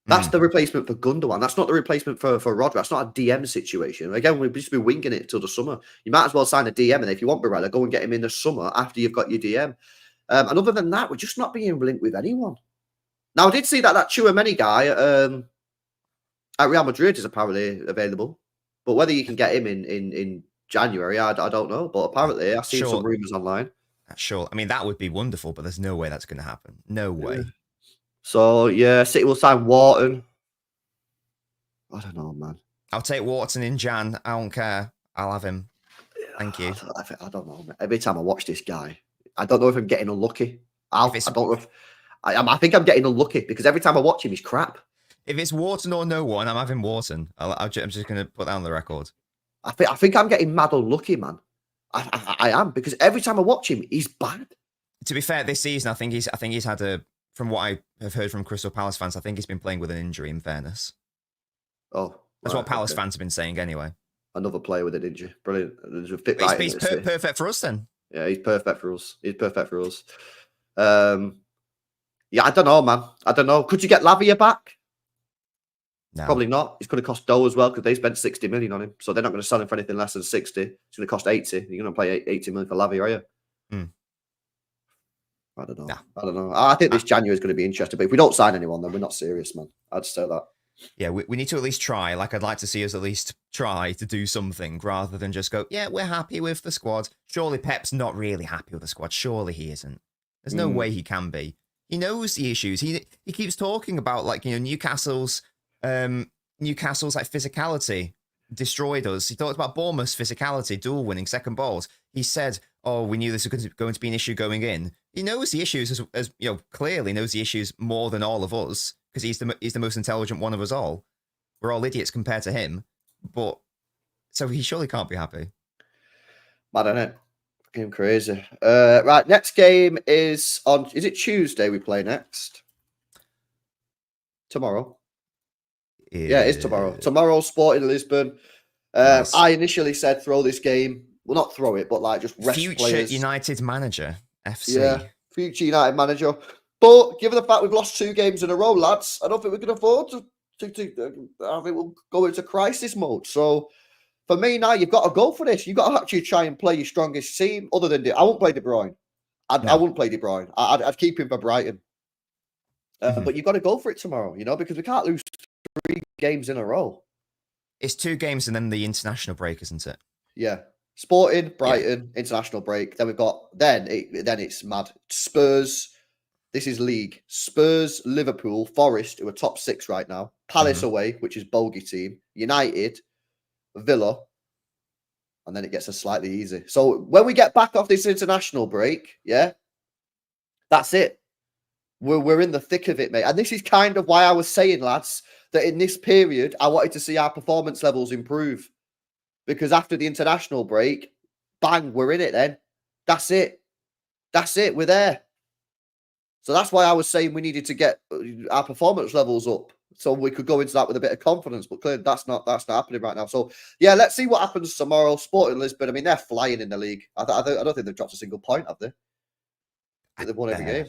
That's the replacement for Gundogan. That's not the replacement for Rodri. That's not a DM situation. Again, we've just been winging it till the summer. You might as well sign a DM, and if you want Barella, go and get him in the summer after you've got your DM. And other than that, we're just not being linked with anyone. Now, I did see that Tchouaméni guy at Real Madrid is apparently available, but whether you can get him in January, I don't know. But apparently, I've seen some rumours online. Sure. I mean, that would be wonderful, but there's no way that's going to happen. No way. Yeah. So, yeah, City will sign Wharton. I don't know, man. I'll take Wharton in Jan. I don't care. I'll have him. Thank you. I don't know, man. Every time I watch this guy, I don't know if I'm getting unlucky. I don't know if... I think I'm getting unlucky because every time I watch him, he's crap. If it's Wharton or no one, I'm having Wharton. I'm just going to put that on the record. I think I'm getting mad unlucky, man. I am, because every time I watch him, he's bad. To be fair, this season, I think he's had from what I have heard from Crystal Palace fans, I think he's been playing with an injury, in fairness. Oh. That's what Palace fans have been saying anyway. Another player with an injury. Brilliant. He's perfect for us then. Yeah, he's perfect for us. Yeah, I don't know, man. I don't know. Could you get Lavia back? No. Probably not. He's going to cost dough as well because they spent 60 million on him. So they're not going to sell him for anything less than 60. It's going to cost 80. You're going to pay 80 million for Lavia, are you? I don't know. Nah. I don't know. I think this January is going to be interesting. But if we don't sign anyone, then we're not serious, man. I'd say that. Yeah, we need to at least try. Like, I'd like to see us at least try to do something rather than just go, yeah, we're happy with the squad. Surely Pep's not really happy with the squad. Surely he isn't. There's no way he can be. He knows the issues. He keeps talking about, like, Newcastle's like physicality destroyed us. He talked about Bournemouth's physicality, dual winning, second balls. He said, oh, we knew this was going to be an issue going in. He knows the issues as clearly knows the issues more than all of us because he's the most intelligent one of us all. We're all idiots compared to him, but so he surely can't be happy. Mad, isn't it? Game crazy. Right, next game is on. Is it Tuesday we play next? Tomorrow. Yeah, it's tomorrow. Tomorrow, Sporting Lisbon. Nice. I initially said throw this game. Well, not throw it, but like just rest Future players. United manager, FC. Yeah, future United manager. But given the fact we've lost 2 games in a row, lads, I don't think we can afford to I think we'll go into crisis mode. So for me now, you've got to go for this. You've got to actually try and play your strongest team. Other than I won't play De Bruyne. I wouldn't play De Bruyne. I'd keep him for Brighton. But you've got to go for it tomorrow, because we can't lose 3 games in a row. It's 2 games and then the international break, isn't it? Yeah. Sporting, Brighton, international break. Then we've got then it's mad. Spurs. This is league. Spurs, Liverpool, Forest, who are top 6 right now. Palace away, which is bogey team. United, Villa, and then it gets us slightly easy. So when we get back off this international break, that's it. We're in the thick of it, mate. And this is kind of why I was saying, lads, that in this period, I wanted to see our performance levels improve. Because after the international break, bang, we're in it then. That's it. We're there. So that's why I was saying we needed to get our performance levels up so we could go into that with a bit of confidence. But clearly that's not happening right now. So, yeah, let's see what happens tomorrow. Sporting Lisbon, I mean, they're flying in the league. I don't think they've dropped a single point, have they? They've won every game.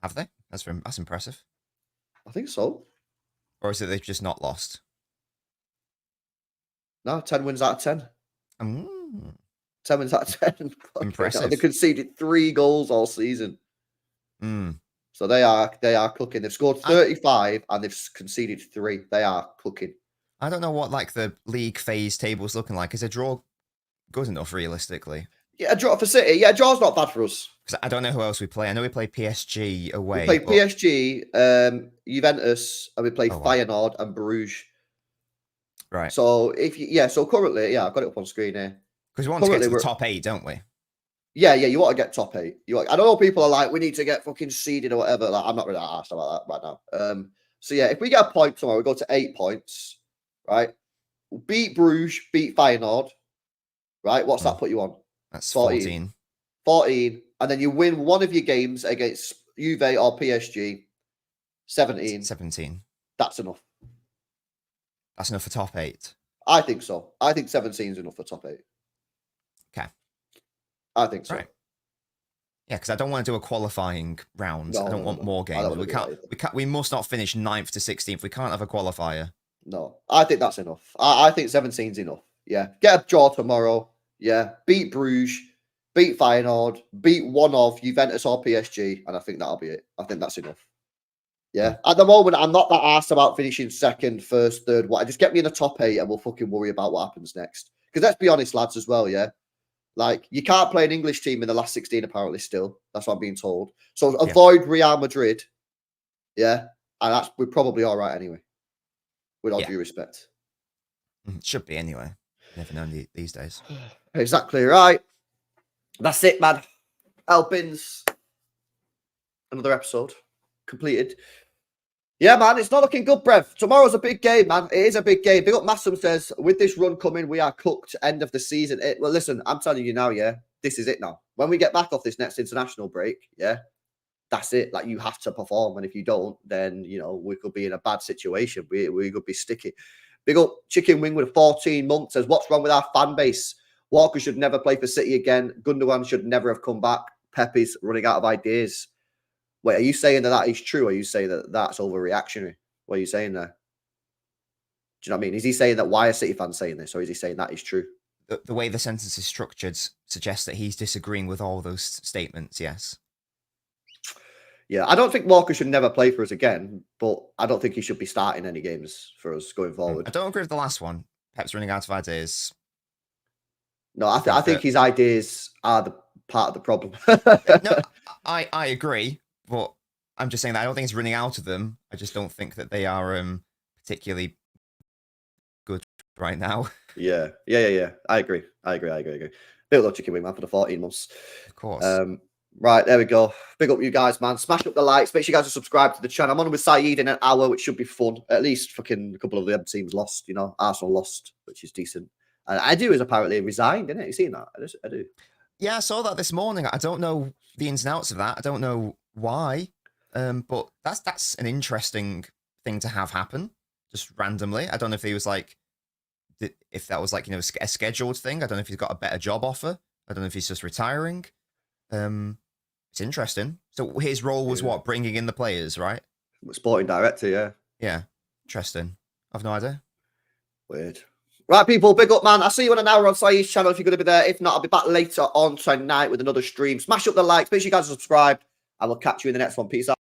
Have they? That's impressive. I think so. Or is it they've just not lost? No, 10 wins out of 10. 10 wins out of 10. Impressive. They conceded 3 goals all season. So they are cooking. They've scored 35 and they've conceded 3. They are cooking. I don't know what the league phase table's looking like. Is a draw good enough realistically? Yeah, a draw for City. Yeah, a draw's not bad for us. Because I don't know who else we play. I know we play PSG away. We play PSG, Juventus, and we play Feyenoord and Bruges. Right. So so currently, I've got it up on screen here. Because we want to get to the top 8, don't we? Yeah, you want to get top 8. I know people are like, we need to get fucking seeded or whatever. Like, I'm not really asked about that right now. So yeah, if we get a point tomorrow, we go to 8 points, right? We'll beat Bruges, beat Feyenoord, right? What's that put you on? That's 14. 14, and then you win one of your games against Juve or PSG, 17. 17. That's enough. That's enough for top 8. I think so. I think 17 is enough for top 8. Okay. I think so. Right. Yeah, because I don't want to do a qualifying round. I don't want more games. We must not finish 9th to 16th. We can't have a qualifier. No, I think that's enough. I think 17 is enough. Yeah. Get a draw tomorrow. Yeah. Beat Bruges. Beat Feyenoord. Beat one of Juventus or PSG. And I think that'll be it. I think that's enough. Yeah. At the moment, I'm not that arsed about finishing second, first, third. What? Just get me in the top 8 and we'll fucking worry about what happens next. Because let's be honest, lads, as well, yeah? Like, you can't play an English team in the last 16, apparently, still. That's what I'm being told. So avoid Real Madrid. Yeah. And we're probably all right anyway. With all due respect. It should be anyway. Never know these days. Exactly right. That's it, man. Alpins. Another episode completed. Yeah, man, it's not looking good, Brev. Tomorrow's a big game, man. It is a big game. Big up Massum says, with this run coming, we are cooked. End of the season. Well, listen, I'm telling you now, yeah, this is it now. When we get back off this next international break, yeah, that's it. Like, you have to perform. And if you don't, then, you know, we could be in a bad situation. We could be sticky. Big up Chicken Wing with 14 months says, what's wrong with our fan base? Walker should never play for City again. Gundogan should never have come back. Pepe's running out of ideas. Wait, are you saying that is true? Or are you saying that that's overreactionary? What are you saying there? Do you know what I mean? Is he saying that why are City fans saying this? Or is he saying that is true? The way the sentence is structured suggests that he's disagreeing with all those statements, yes. Yeah, I don't think Walker should never play for us again, but I don't think he should be starting any games for us going forward. I don't agree with the last one. Pep's running out of ideas. No, I think his ideas are the part of the problem. No, I agree, but I'm just saying that I don't think he's running out of them. I just don't think that they are particularly good right now. Yeah. I agree. Big up Chicken Wing, man, for the 14 months. Of course. Right, there we go. Big up you guys, man. Smash up the likes. Make sure you guys are subscribed to the channel. I'm on with Saeed in an hour, which should be fun. At least fucking a couple of the other teams lost, you know. Arsenal lost, which is decent. And Edu has apparently resigned, didn't it? You seen that? I do. Yeah, I saw that this morning. I don't know the ins and outs of that. I don't know why. But that's an interesting thing to have happen just randomly. I don't know if he was like, if that was like, you know, a scheduled thing. I don't know if he's got a better job offer. I don't know if he's just retiring. It's interesting. So his role was what? Bringing in the players, right? Sporting director, yeah. Yeah. Interesting. I've no idea. Weird. Right, people, big up, man. I'll see you in an hour on Saeed's channel if you're going to be there. If not, I'll be back later on tonight with another stream. Smash up the likes. Make sure you guys are subscribed. I will catch you in the next one. Peace out.